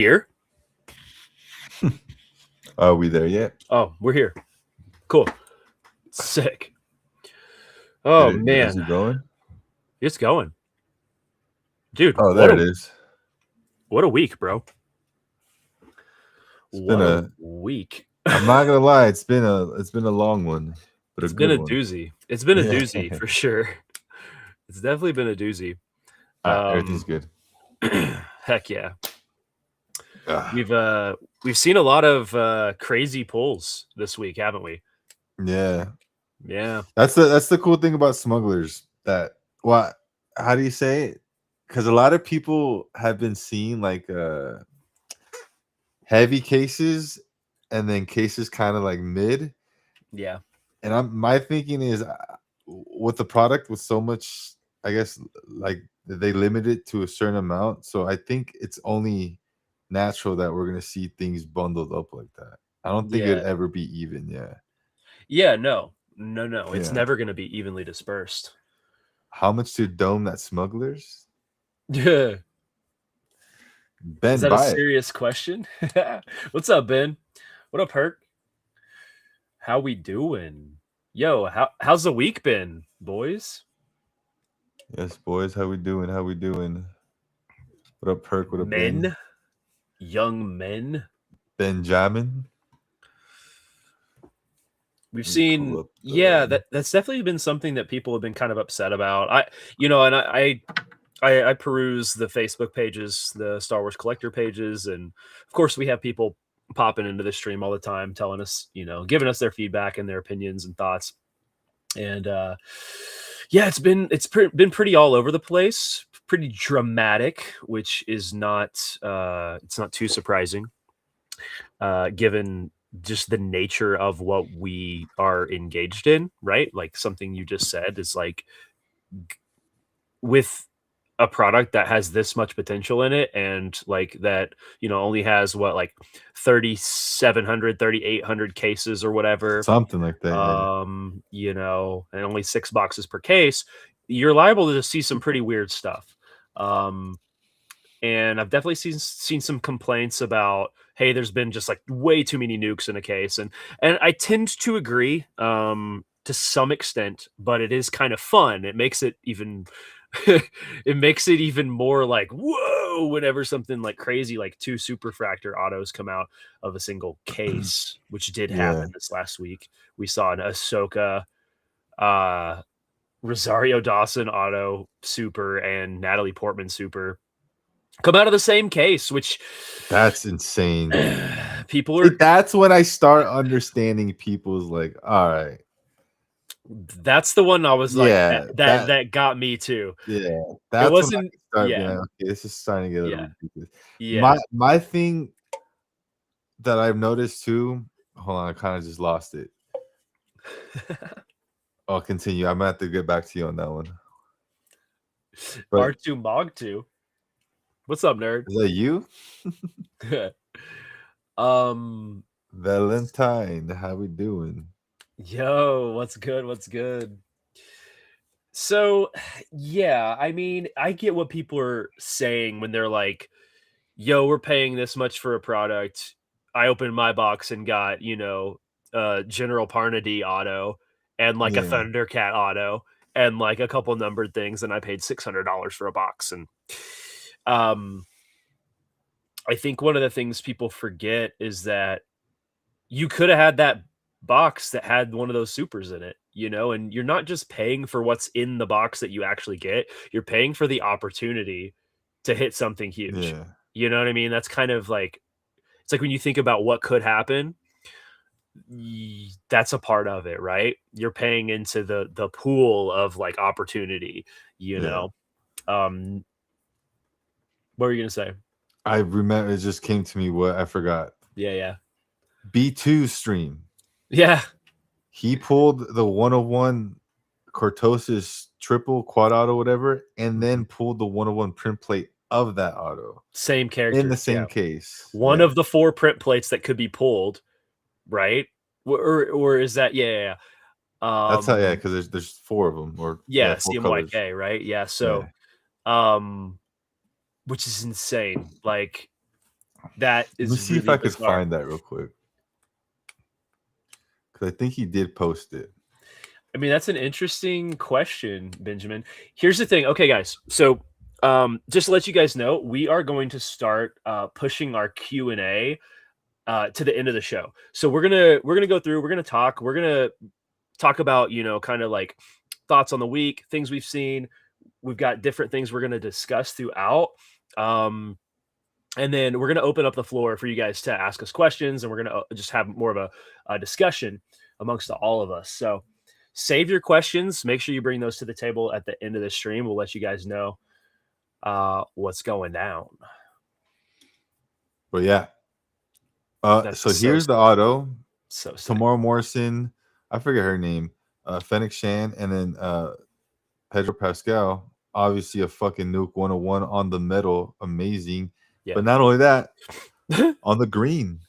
Here? Are we there yet? Oh, we're here. Cool. Sick. Oh Is man, it going? it's going, dude. Oh, there it is. What a week, bro. It's been What a a. week. I'm not gonna lie. It's been a long one, but a It's been good a one. doozy. It's been a Yeah. doozy for sure. It's definitely been a doozy. Everything's good. Heck yeah. Ah, We've seen a lot of crazy pulls this week, haven't we? yeah, Yeah. that's the cool thing about smugglers. That what? How do you say it? Because a lot of people have been seeing like heavy cases, and then cases kind of like mid. Yeah. And my thinking is with the product with so much, I guess, like they limit it to a certain amount. So I think it's only natural that we're gonna see things bundled up like that. I don't think it'd Yeah. ever be even. Yeah. Yeah, no. No. It's Yeah. never gonna be evenly dispersed. How much to dome that smugglers? Yeah. Is Ben, that a buy it. serious question? What's up, Ben? What up, Herc? How we doing? Yo, how's the week been, boys? Yes, boys. How we doing? How we doing? What up, Perk? What up, Ben? Men, young men. Benjamin. We've Let me pull seen, up yeah, the. that's definitely been something that people have been kind of upset about. I peruse the Facebook pages, the Star Wars collector pages, and of course we have people popping into the stream all the time, telling us, giving us their feedback and their opinions and thoughts. And yeah, been pretty all over the place, pretty dramatic, which is not it's not too surprising, given just the nature of what we are engaged in, right? Like something you just said is like with a product that has this much potential in it and like that only has what, like 3,700 3,800 cases or whatever, Something like that. and only 6 boxes per case, you're liable to see some pretty weird stuff. And I've definitely seen some complaints about, hey, there's been just like way too many nukes in a case, and I tend to agree to some extent, but it is kind of fun. It makes it even it makes it even more like whoa whenever something like crazy like 2 superfractor autos come out of a single case, which did Yeah. happen this last week. We saw an Ahsoka, Rosario Dawson auto super and Natalie Portman super come out of the same case, which That's insane. people are. That's when I start understanding people's like, all right. That's the one I was like, Yeah, that got me too. yeah. It That's when I wasn't. start being Yeah, like, okay, this is starting to get a little yeah, ridiculous. yeah. My thing that I've noticed too. Hold on, I kind of just lost it. I'll continue. I'm gonna have to get back to you on that one. But R2 Mog2. What's up, nerd? is that you? um, Valentine, how we doing? yo, what's good? What's good? So, yeah, I mean, I get what people are saying when they're like, yo, we're paying this much for a product. I opened my box and got, General Parnady auto and like a Yeah, Thundercat auto and like a couple numbered things, and I paid $600 for a box. And I think one of the things people forget is that you could have had that box that had one of those supers in it, and you're not just paying for what's in the box that you actually get, you're paying for the opportunity to hit something huge. yeah, You know what I mean? That's kind of like, it's like when you think about what could happen, that's a part of it, right? You're paying into the pool of like opportunity, yeah. Um, what were you gonna say? I remember it just came to me. What I forgot. Yeah. B2 stream. Yeah. He pulled the 101 Cortosis triple quad auto, whatever, and then pulled the 101 print plate of that auto Same character in the yeah. same case. One of the 4 print plates that could be pulled, right? Or is that yeah. That's how, yeah, because there's 4 of them, or Yeah, 4 colors. CMYK, right? Yeah. So Yeah. which is insane. Like That Let me is see if really I could bizarre. find that real quick because I think he did post it. I mean, that's an interesting question, Benjamin. Here's the thing. Okay, guys. So, just to let you guys know, we are going to start pushing our Q&A to the end of the show. So we're gonna go through. We're gonna talk about kind of like thoughts on the week, things we've seen. We've got different things we're gonna discuss throughout. Um, and then we're going to open up the floor for you guys to ask us questions, and we're going to just have more of a discussion amongst all of us. So save your questions. Make sure you bring those to the table at the end of the stream. We'll let you guys know what's going down. But yeah. That's So so here's the sick. auto. So sick. Tamara Morrison, I forget her name. Fennec Shan, and then Pedro Pascal. Obviously, a fucking nuke 101 on the metal, amazing. Yeah. But not only that, on the green,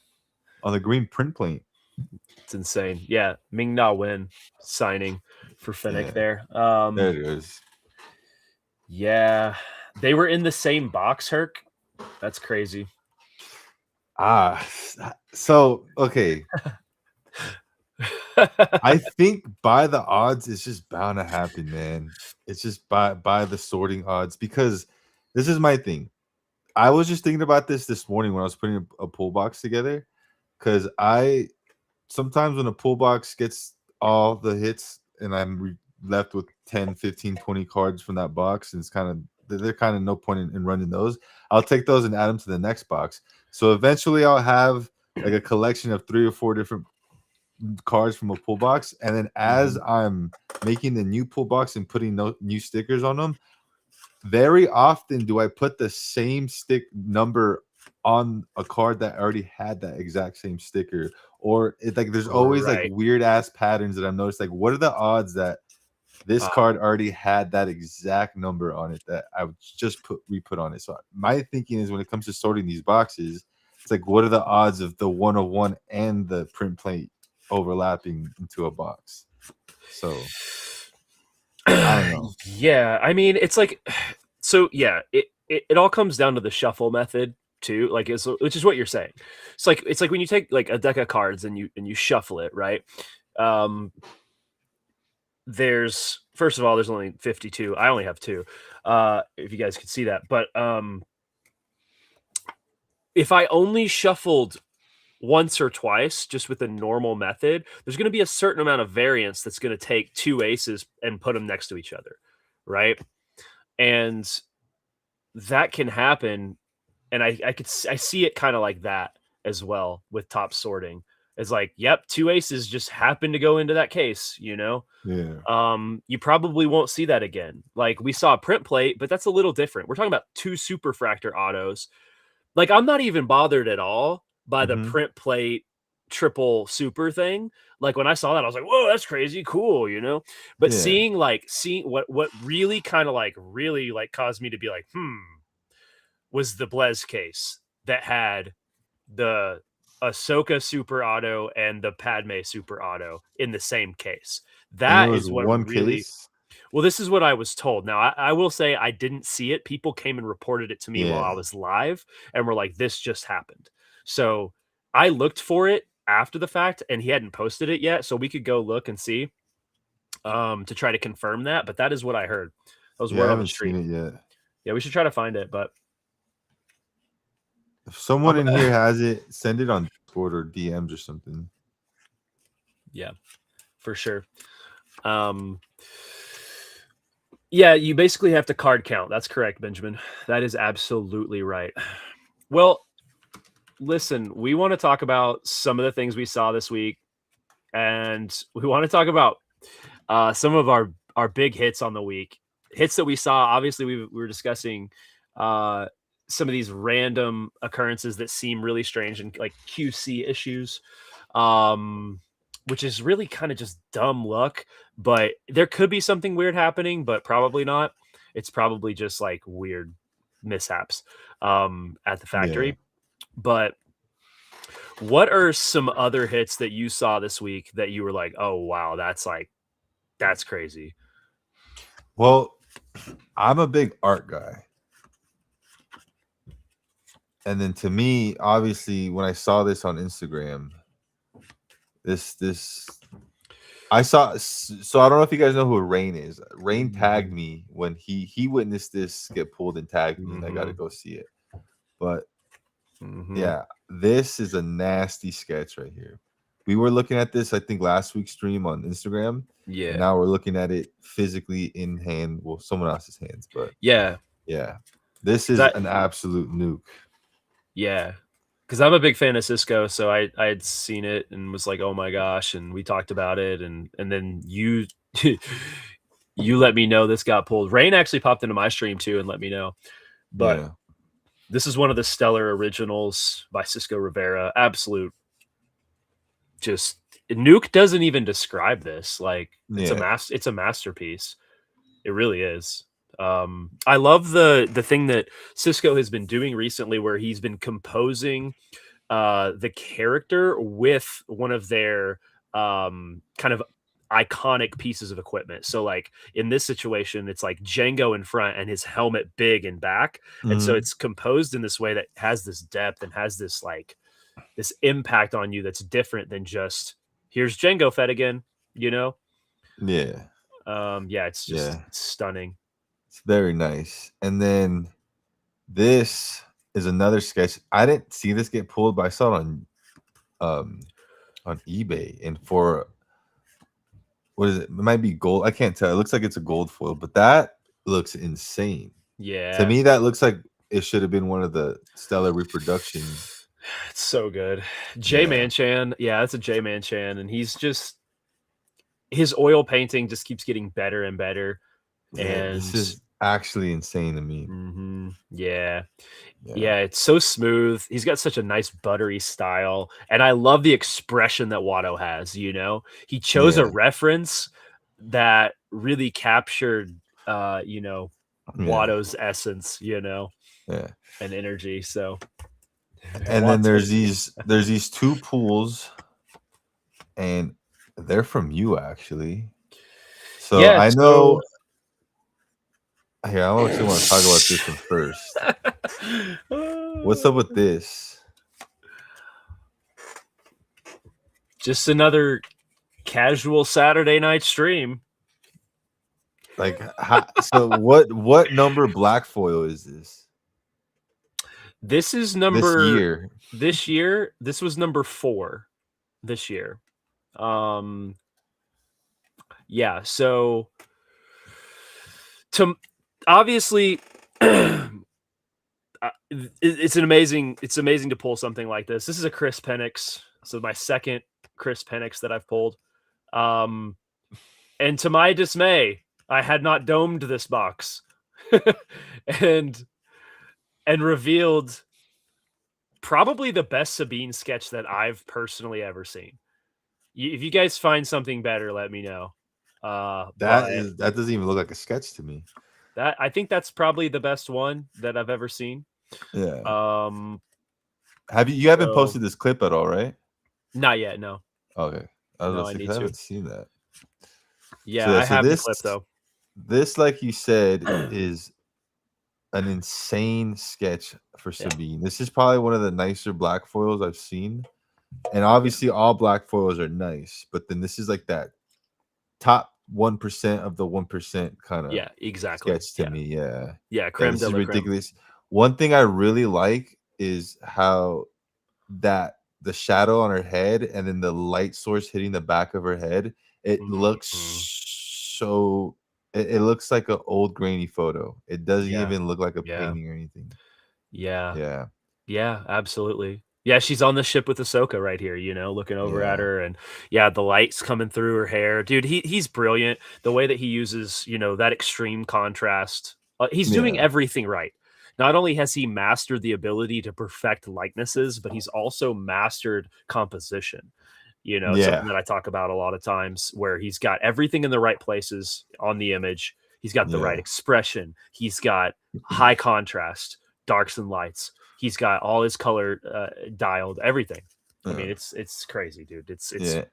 print plate. It's insane. Yeah. Ming Na Wen signing for Fennec Yeah, there. there it is. Yeah. They were in the same box, Herc. That's crazy. Ah, so okay. I think by the odds, it's just bound to happen, man. It's just by the sorting odds because this is my thing. I was just thinking about this morning when I was putting a pull box together because I sometimes when a pull box gets all the hits and left with 10, 15, 20 cards from that box, and it's kind of they're kind of no point in running those. I'll take those and add them to the next box. So eventually I'll have like a collection of 3 or 4 different cards from a pull box, and then as I'm making the new pull box and putting new stickers on them, very often do I put the same stick number on a card that already had that exact same sticker, or it's like there's always like Right. weird ass patterns that I've noticed. Like, what are the odds that this card already had that exact number on it that I would just re-put on it? So my thinking is when it comes to sorting these boxes, it's like what are the odds of the 101 and the print plate overlapping into a box? So I don't know. Yeah, I mean, it's like, so yeah, it all comes down to the shuffle method too, like which is what you're saying. It's like when you take like a deck of cards and you shuffle it, right? Um, there's first of all, there's only 52. I only have two. If you guys could see that, but if I only shuffled once or twice just with a normal method, there's going to be a certain amount of variance that's going to take two aces and put them next to each other, right? And that can happen, and I see it kind of like that as well with top sorting. It's like, yep, two aces just happen to go into that case, Yeah. you probably won't see that again. Like we saw a print plate, but that's a little different. We're talking about two superfractor autos. Like I'm not even bothered at all by the Mm-hmm. print plate triple super thing. Like when I saw that, I was like, whoa, that's crazy, cool, But Yeah. seeing what really kind of like really like caused me to be like, was the Blez case that had the Ahsoka Super Auto and the Padme Super Auto in the same case. And it That was is what one really case. well, this is what I was told. Now, I will say I didn't see it. People came and reported it to me while I Yeah. was live and were like, this just happened. So I looked for it after the fact and he hadn't posted it yet. So we could go look and see to try to confirm that. But that is what I heard. That was Yeah, I word on the haven't seen street. it yet. Yeah, we should try to find it. But If someone I'm, in here has it, send it on Discord or DMs or something. yeah, for sure. Um, yeah, you basically have to card count. That's correct, Benjamin. That is absolutely right. Well, listen, we want to talk about some of the things we saw this week, and we want to talk about some of our big hits on the week. Hits that we saw. Obviously, we were discussing some of these random occurrences that seem really strange and like QC issues. Which is really kind of just dumb luck, but there could be something weird happening, but probably not. It's probably just like weird mishaps at the Yeah. factory. But what are some other hits that you saw this week that you were like, oh wow, that's crazy? Well, I'm a big art guy. And then to me, obviously, when I saw this on Instagram, this I saw. So I don't know if you guys know who Rain is. Rain tagged Mhm. me when he witnessed this get pulled and tagged me, and I got to Mhm. go see it. But Mhm. yeah, this is a nasty sketch right here. We were looking at this, I think, last week's stream on Instagram, and Yeah. now we're looking at it physically in hand, well, someone else's hands. But Yeah. yeah, this 'Cause is I an absolute nuke. yeah. 'Cause I'm a big fan of Cisco, so I had seen it and was like, "Oh my gosh," and we talked about it, and then you you let me know this got pulled. Rain actually popped into my stream too and let me know. But Yeah, this is one of the stellar originals by Cisco Rivera. Absolute just Nuke doesn't even describe this. Like yeah. it's a masterpiece. It really is. I love the thing that Cisco has been doing recently where he's been composing the character with one of their kind of iconic pieces of equipment. So like in this situation, it's like Django in front and his helmet big in back. And so Hmm. it's composed in this way that has this depth and has this like this impact on you that's different than just here's Django Fed again, you know? Yeah, Yeah, it's just yeah. it's stunning. It's very nice. And then this is another sketch. I didn't see this get pulled, but I saw it um on eBay, and for what is it? It might be gold. I can't tell. It looks like it's a gold foil, but that looks insane. To Yeah. me, that looks like it should have been one of the stellar reproduction. It's so good. J Yeah, Man Chan. Yeah, that's a J Man Chan. And he's just his oil painting just keeps getting better and better. yeah. This And is actually insane to me. yeah. Yeah, Yeah, it's so smooth. He's got such a nice buttery style. And I love the expression that Watto has, you know. He chose a yeah, reference that really captured yeah, Watto's essence, yeah. and energy. So And then Watto King. there's these two pools, and they're from you actually. So Yeah, I so know. Here, I actually want to talk about this one first. What's up with this? Just another casual Saturday night stream. Like, so what number black foil is this? This is This number year? this year. This was number 4 this year. Um, yeah. So to obviously, it's amazing to pull something like this. This is a Chris Penix, so my second Chris Penix that I've pulled. Um, and to my dismay, I had not domed this box, and revealed probably the best Sabine sketch that I've personally ever seen. If you guys find something better, let me know. But That doesn't even look like a sketch to me. that I think that's probably the best one that I've ever seen. Yeah. Um, You haven't so posted this clip at all, right? not yet, no, Okay. I was no, gonna I say 'cause need I to. haven't seen that. So Yeah, yeah, I so have the clip though. this, like you said, is an insane sketch for Yeah, Sabine. This is probably one of the nicer black foils I've seen. And obviously all black foils are nice, but then this is like that top 1% of the 1% kind of yeah, exactly. sketch to Yeah, me. Yeah. yeah, Yeah, creme this de is la creme. ridiculous. One thing I really like is how that the shadow on her head and then the light source hitting the back of her head, it looks Mhm. so it looks like an old grainy photo. It doesn't Yeah, even look like a yeah, painting or anything. yeah. Yeah. Yeah, absolutely. Yeah, she's on the ship with Ahsoka right here, looking over at Yeah. her, and yeah, the lights coming through her hair. Dude, he's brilliant. The way that he uses, that extreme contrast. He's doing Yeah. everything right. Not only has he mastered the ability to perfect likenesses, but he's also mastered composition. It's something Yeah. that I talk about a lot of times where he's got everything in the right places on the image. He's got the right Yeah. expression. He's got high contrast, darks and lights. He's got all his color dialed, everything. I mean, Yeah. it's crazy, dude. It's Yeah.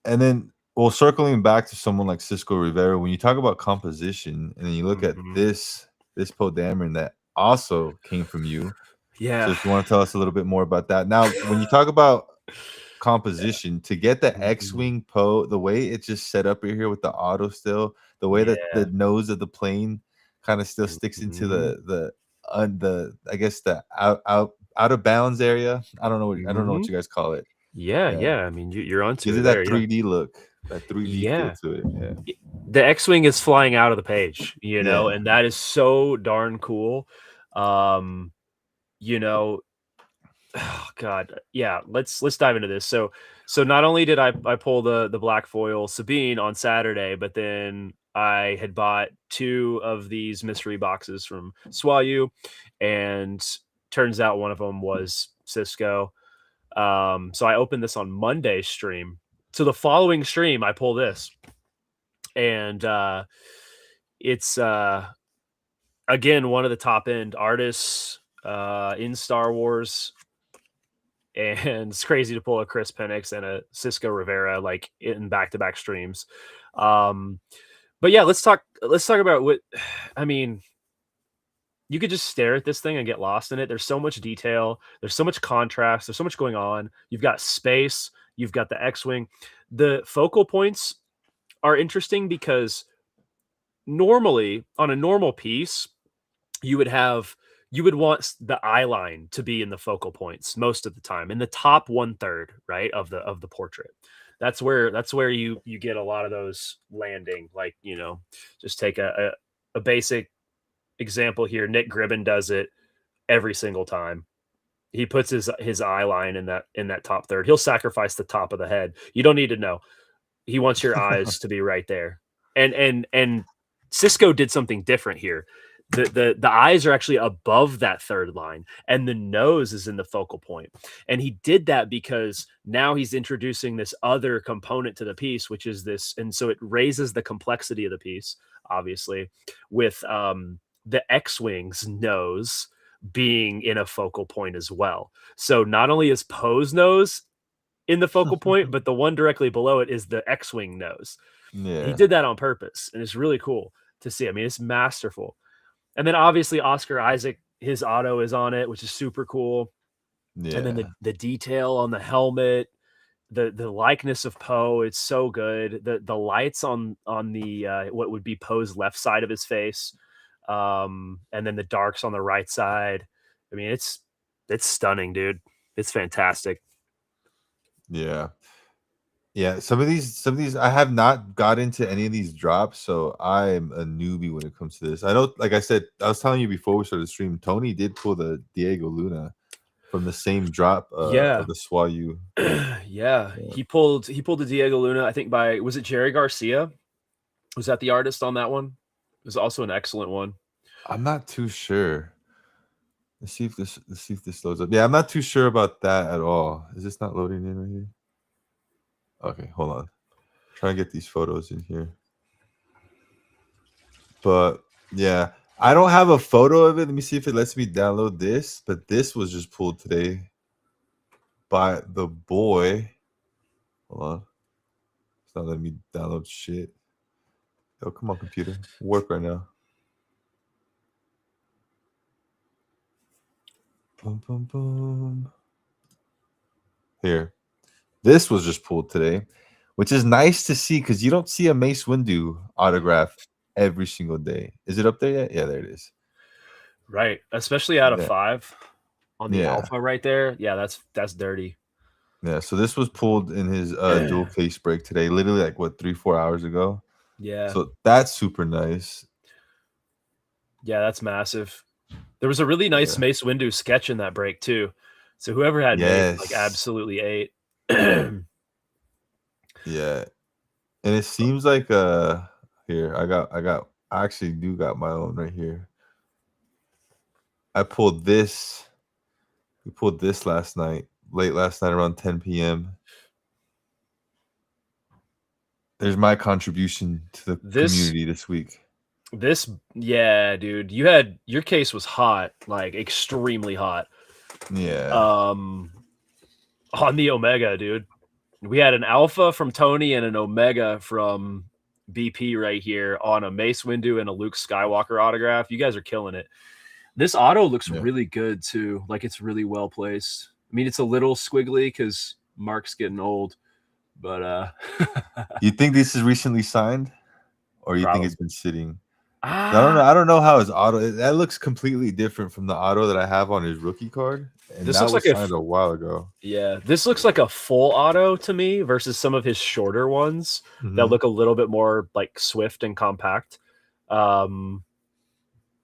And then, well, circling back to someone like Cisco Rivera, when you talk about composition and then you look at mhm. this Poe Dameron that also came from you, So Yeah. if you want to tell us a little bit more about that. Now, when you talk about composition, to get the Mhm. X-wing the way it's just set up here with the auto still, the way that the Yeah. nose of the plane kind of still sticks into Mhm. the I guess the out of bounds area. I don't know what Mhm. you guys call it. Yeah, Yeah. yeah, I mean, you're onto Gives it it there, that yeah. 3D look, that 3D feel Yeah. to it. Yeah. The X-wing is flying out of the page, you know, Yeah. and that is so darn cool. Um, you know, oh god, yeah, let's dive into this. So not only did I pull the black foil Sabine on Saturday, but then I had bought 2 of these mystery boxes from Swayu, and turns out one of them was Cisco. So I opened this on Monday's stream. So the following stream, I pull this, and it's again one of the top end artists in Star Wars, and it's crazy to pull a Chris Penix and a Cisco Rivera like in back to back streams. Um, but yeah, let's talk about what I mean. You could just stare at this thing and get lost in it. There's so much detail. There's so much contrast. There's so much going on. You've got space. You've got the X-wing. The focal points are interesting because normally on a normal piece, you would have you would want the eye line to be in the focal points most of the time in the top one third, right, of the portrait. That's where you get a lot of those landing. Like, just take a basic example here. Nick Gribben does it every single time. He puts his eye line in that top third. He'll sacrifice the top of the head. You don't need to know. He wants your eyes to be right there. And Cisco did something different here. The eyes are actually above that third line, and the nose is in the focal point. And he did that because now he's introducing this other component to the piece, which is this, and so it raises the complexity of the piece, obviously, with the X-wing's nose being in a focal point as well. So not only is Poe's nose in the focal point, but the one directly below it is the X-wing nose. He Yeah. did that on purpose, and it's really cool to see. I mean, it's masterful. And then obviously Oscar Isaac, his auto is on it, which is super cool. And then the Yeah. the detail on the helmet, the likeness of Poe, it's so good. The lights on the what would be Poe's left side of his face, and then the darks on the right side. I mean, it's stunning, dude. It's fantastic. Yeah. Yeah, some of these I have not got into any of these drops, so I'm a newbie when it comes to this. I know, like I said, I was telling you before we started the stream, Tony did pull the Diego Luna from the same drop Yeah. of the Swayu. Yeah, Yeah. he pulled the Diego Luna, I think by was it Jerry Garcia? Was that the artist on that one? It was also an excellent one. I'm not too sure. Let's see if this loads up. Yeah, I'm not too sure about that at all. Is this not loading in right here? Okay, hold on. Try and get these photos in here. But yeah, I don't have a photo of it. Let me see if it lets me download this. But this was just pulled today by the boy. Hold on. It's not letting me download shit. Yo, come on, computer. Work right now. Boom, boom, boom. Here. This was just pulled today, which is nice to see because you don't see a Mace Windu autograph every single day. Is it up there yet? Yeah, there it is. Right, especially out of Yeah. 5 on the Yeah. alpha right there. Yeah, that's dirty. Yeah. So this was pulled in his dual case break today, literally like what, 3, 4 hours ago. Yeah. So that's super nice. Yeah, that's massive. There was a really nice Yeah. Mace Windu sketch in that break too. So whoever had Mace, like, Yes. absolutely ate. Yeah. And it seems like here, I actually do got my own right here. I pulled this. We pulled this late last night around 10 p.m. There's my contribution to the This community this week. this yeah, dude. Your case was hot, like extremely hot. Yeah. Um on the Omega, dude. We had an alpha from Tony and an Omega from BP right here on a Mace Windu and a Luke Skywalker autograph. You guys are killing it. This auto looks Yeah. really good too. Like it's really well placed. I mean, it's a little squiggly because Mark's getting old, but You think this is recently signed, or you think probably. it's been sitting? I don't Ah, know. I don't know how his auto that looks completely different from the auto that I have on his rookie card, and this that looks like was signed a while ago. yeah, this looks like a full auto to me versus some of his shorter ones that Mhm. look a little bit more like swift and compact. Um,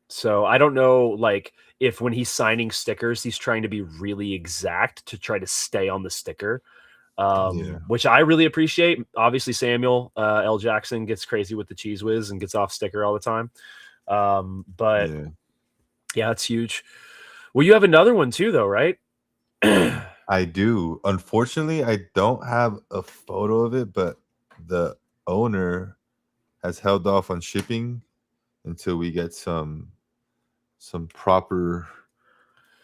so I don't know, like if when he's signing stickers, he's trying to be really exact to try to stay on the sticker, Yeah. which I really appreciate. Obviously, Samuel L. Jackson gets crazy with the cheese whiz and gets off sticker all the time. But Yeah. yeah, it's huge. Well, you have another one too, though, right? I do. Unfortunately, I don't have a photo of it, but the owner has held off on shipping until we get some proper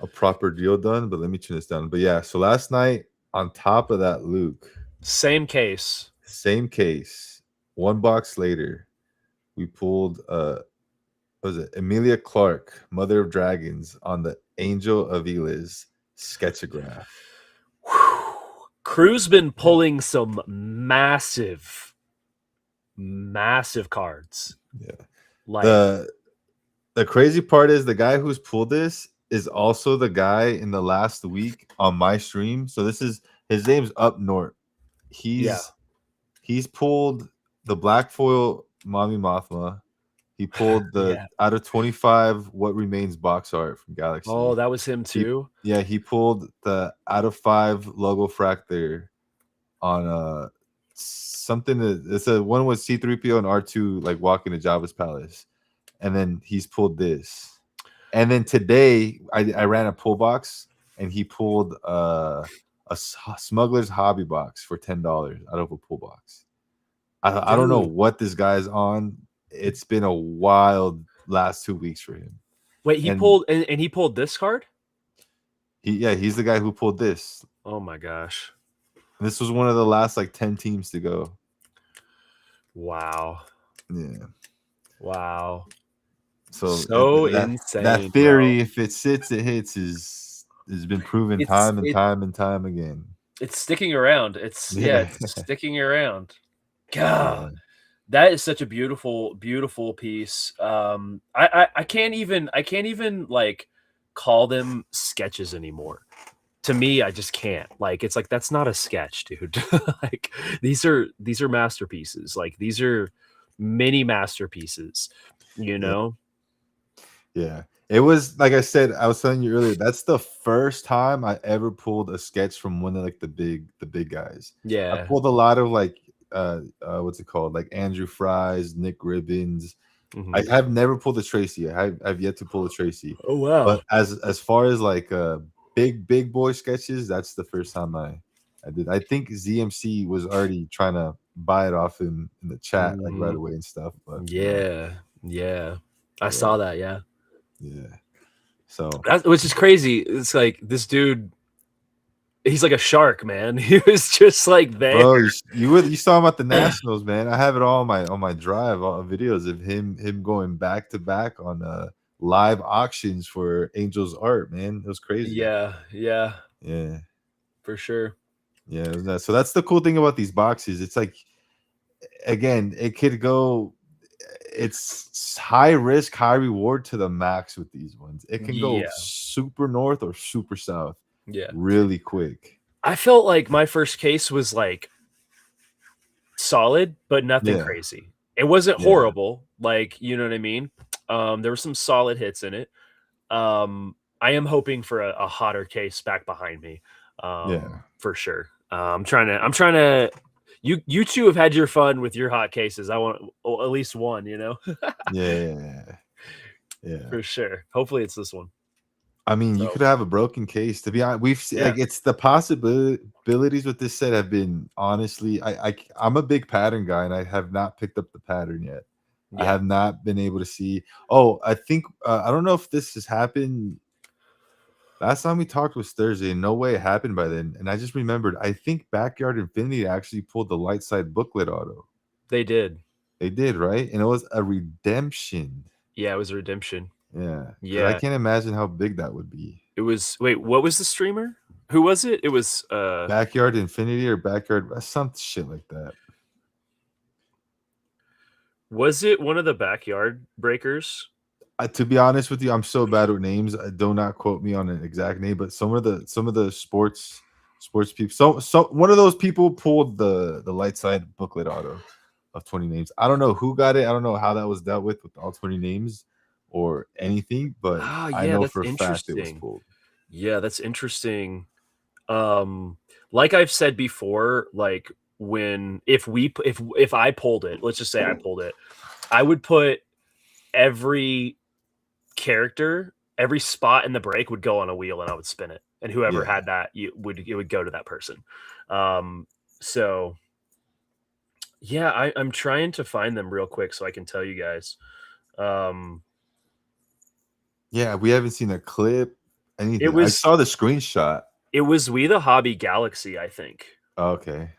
a proper deal done. But let me turn this down. But yeah, so last night on top of that, Luke, Same case. same case. One box later, we pulled what was it Emilia Clarke, Mother of Dragons, on the Angel of Eliz sketchograph. Crew's been pulling some massive cards. Yeah. Like, The crazy part is the guy who's pulled this is also the guy in the last week on my stream. So this is his name's Up North. yeah, He's pulled the black foil Mommy Mothma. He pulled the yeah. out of 25 What Remains box art from Oh, Galaxy. that was him He too. yeah, he pulled the out of 5 logo fractor on something that it's a one with C3PO and R2 like walking to Jabba's palace. And then he's pulled this. And then today I ran a pull box and he pulled smuggler's hobby box for $10 out of a pull box. I don't know Dude. what this guy's on. It's been a wild last 2 weeks for him. Wait, he And pulled and he pulled this card? he's the guy who pulled this. Oh my gosh. This was one of the last like 10 teams to go. Wow. Yeah. Wow. So So that insane, bro. theory, if it sits, it hits, is has been proven It's time and it time and time again. it's sticking around. It's yeah, Yeah, it's sticking around. God, yeah, that is such a beautiful piece. I can't even like call them sketches anymore. To me, I just can't. Like it's like that's not a sketch, dude. Like these are masterpieces. Like these are mini masterpieces, you yeah, know? yeah. It was like I said, I was telling you earlier. That's the first time I ever pulled a sketch from one of like the big guys. I Yeah. pulled a lot of like what's it called, like Andrew Fries, Nick Ribbons. I Mhm. have never pulled a Tracy. I've yet to pull a Tracy. Oh wow. But as far as like big boy sketches, that's the first time I did. I think ZMC was already trying to buy it off him in the chat like right Mhm. away and stuff. But Yeah. Yeah. I yeah, saw that, yeah. yeah. So That which is crazy. It's like this dude, he's like a shark, man. He was just like there. bro, you saw him at the Nationals, man. I have it all on my drive, all videos of him going back to back on live auctions for Angels art, man. It was crazy. Yeah, yeah, Yeah. for sure. Yeah, it was nuts. So that's the cool thing about these boxes. It's like again, it could go it's high risk, high reward to the max with these ones. It can go Yeah, super north or super south yeah. really quick. I felt like my first case was like solid, but nothing Yeah, crazy. It wasn't yeah, horrible, like, you know what I mean? There were some solid hits in it. I am hoping for a hotter case back behind me, yeah, for sure. I'm trying to you two have had your fun with your hot cases. I want at least one, you know? yeah, yeah. For sure. Hopefully it's this one. I mean, you So, could have a broken case. To be honest, yeah. like it's the possibilities with this set have been honestly. I'm a big pattern guy, and I have not picked up the pattern yet. I Yeah. have not been able to see. Oh, I think I don't know if this has happened. Last time we talked was Thursday, and no way it happened by then. And I just remembered, I think Backyard Infinity actually pulled the light side booklet auto. They did. They did, right? And it was a redemption. Yeah, it was a redemption. Yeah, because I Yeah. can't imagine how big that would be. It was wait, what was the streamer? Who was it? It was Backyard Infinity or Backyard some shit like that. was it one of the backyard breakers? To be honest with you, I'm so bad with names. Do not quote me on an exact name, but some of the sports people. So one of those people pulled the light side booklet auto of 20 names. I don't know who got it. I don't know how that was dealt with all 20 names or anything, but Ah, I yeah, know that's for a fact it was interesting. pulled. Yeah, that's interesting. Like I've said before, like when if I pulled it, let's just say I pulled it, I would put every character, every spot in the break would go on a wheel and I would spin it. And whoever Yeah. had that, it would go to that person. So yeah, I'm trying to find them real quick so I can tell you guys. Um, Yeah, we haven't seen a clip, it anything. I was saw the screenshot. it was We the Hobby Galaxy, I think. Okay.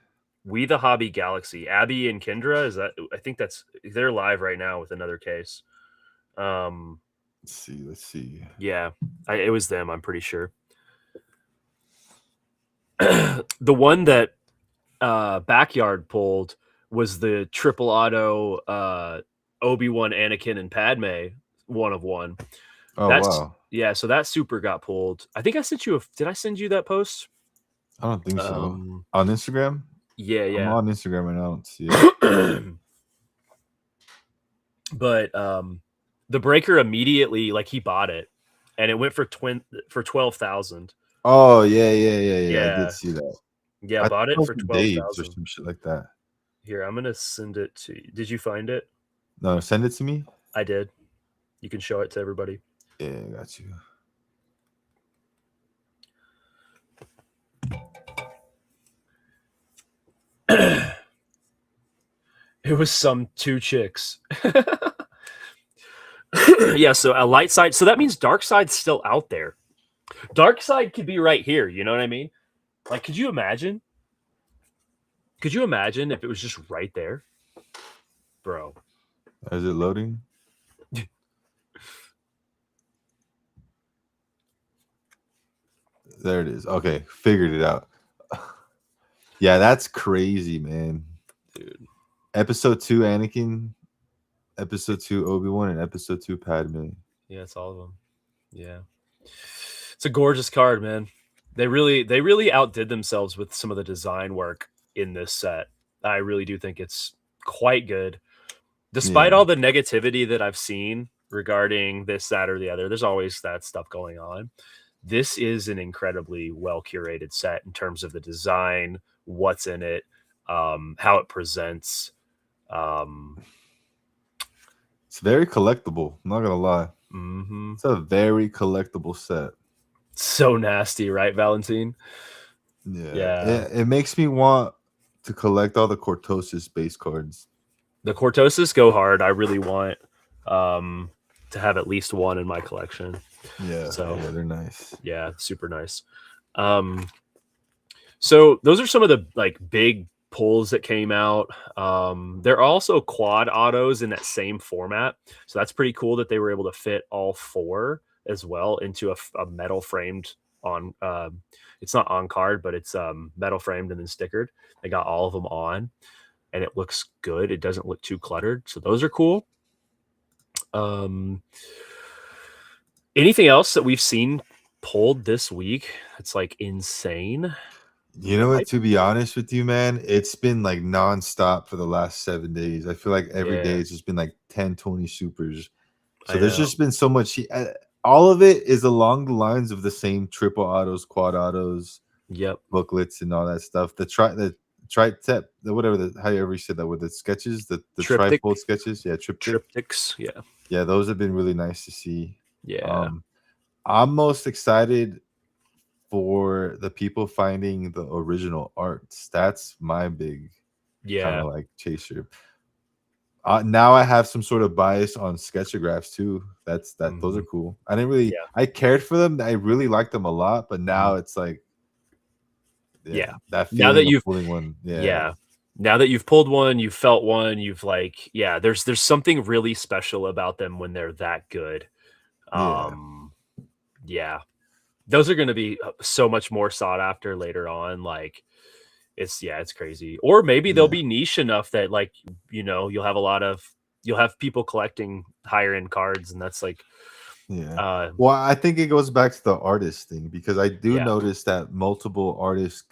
We the Hobby Galaxy. Abby and Kendra, is that I think they're live right now with another case. Um, Let's see. Let's see. yeah, it was them, I'm pretty sure. The one that Backyard pulled was the triple auto Obi-Wan, Anakin, and Padme 1 of 1. Oh That's wow. yeah, so that super got pulled. I think I sent you did I send you that post? I don't think so. Um, On Instagram? yeah, I'm yeah. on Instagram and I don't see it. But the breaker immediately, like, he bought it and it went for 12,000. Oh yeah. I did Yeah. see that. Yeah, I think bought it it was for from Dave's or 12,000. some shit like that. Here, I'm gonna send it to you. Did you find it? No, send it to me. I did. You can show it to everybody. Yeah, I got you. It was some 2 chicks. Yeah, so a light side. So that means dark side's still out there. Dark side could be right here. You know what I mean? Like, could you imagine? Could you imagine if it was just right there, bro? Is it loading? There it is. Okay, figured it out. Yeah, that's crazy, man. Dude. Episode 2 Anakin, episode 2 Obi-Wan, and episode 2 Padme. Yeah, it's all of them. Yeah, it's a gorgeous card, man. They really outdid themselves with some of the design work in this set. I really do think it's quite good. Despite Yeah. all the negativity that I've seen regarding this, that, or the other, there's always that stuff going on. This is an incredibly well curated set in terms of the design, what's in it, how it presents. It's very collectible. I'm not gonna lie. Mm-hmm. It's a very collectible set. So nasty, right, Valentine? Yeah. It makes me want to collect all the Cortosis base cards. The Cortosis go hard. I really want to have at least one in my collection. Yeah, So yeah, they're nice. Yeah, super nice. So those are some of the like big pulls that came out. There are also quad autos in that same format, so that's pretty cool that they were able to fit all 4 as well into a metal framed on. It's not on card, but it's metal framed and then stickered. They got all of them on, and it looks good. It doesn't look too cluttered, so those are cool. Anything else that we've seen pulled this week? It's like insane. You know what? To be honest with you, man, it's been like nonstop for the last 7 days. I feel like every day it's just been like 10, 20 supers. So there's just been so much. All of it is along the lines of the same triple autos, quad autos, booklets, and all that stuff. The tri-tep, whatever, however you said that, with the sketches, the trifold sketches. Yeah, triptychs. Yeah, those have been really nice to see. Yeah. I'm most excited for the people finding the original arts. That's my big kind of like chaser. Now I have some sort of bias on sketchographs too. Those are cool. I didn't really I cared for them. I really liked them a lot, but now it's like that feeling now that you've pulling one. Now that you've pulled one, you've felt one, you've like, there's something really special about them when they're that good. Yeah. Yeah, those are going to be so much more sought after later on. Like, it's crazy. Or maybe they'll Yeah. be niche enough that, like, you'll have people collecting higher end cards, and that's like, Yeah. uh, Well, I think it goes back to the artist thing because I do yeah, notice that multiple artists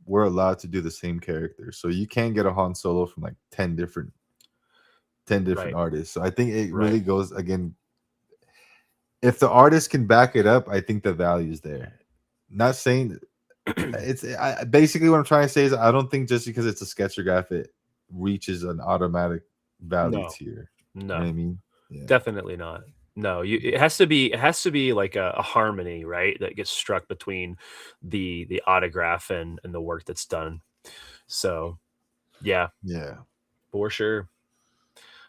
were allowed to do the same character. So you can get a Han Solo from like 10 different right, artists. So I think it right. really goes again. If the artist can back it up, I think the value is there. Not saying basically what I'm trying to say is I don't think just because it's a sketchograph it reaches an automatic value No, tier. You know what no, I mean? Yeah. definitely not. No, it has to be like a harmony, right? That gets struck between the autograph and the work that's done. So yeah, Yeah. for sure.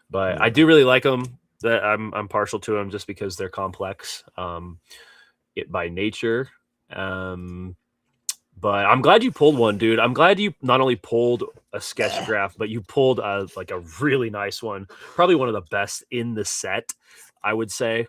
But I Yeah. do really like them. That I'm partial to them just because they're complex, by nature. Um, but I'm glad you pulled one, dude. I'm glad you not only pulled a sketchograph, but you pulled a really nice one. Probably one of the best in the set, I would say.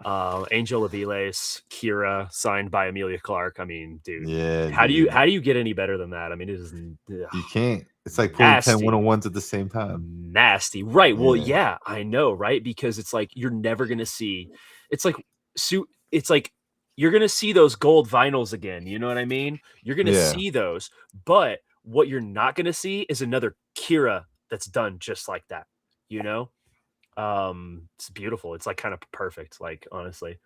Angel of Eles, Kira, signed by Amelia Clark. I mean, dude, Yeah, dude. how do you get any better than that? I mean, it is You can't. It's like pulling 10 nasty. one-on-ones at the same time. Nasty. Right. Well, Yeah. yeah, I know, right? Because it's like you're never gonna see it's like it's like you're gonna see those gold vinyls again. You know what I mean? You're gonna Yeah. see those, but what you're not gonna see is another Kira that's done just like that. You know? It's beautiful. It's like kind of perfect, like honestly.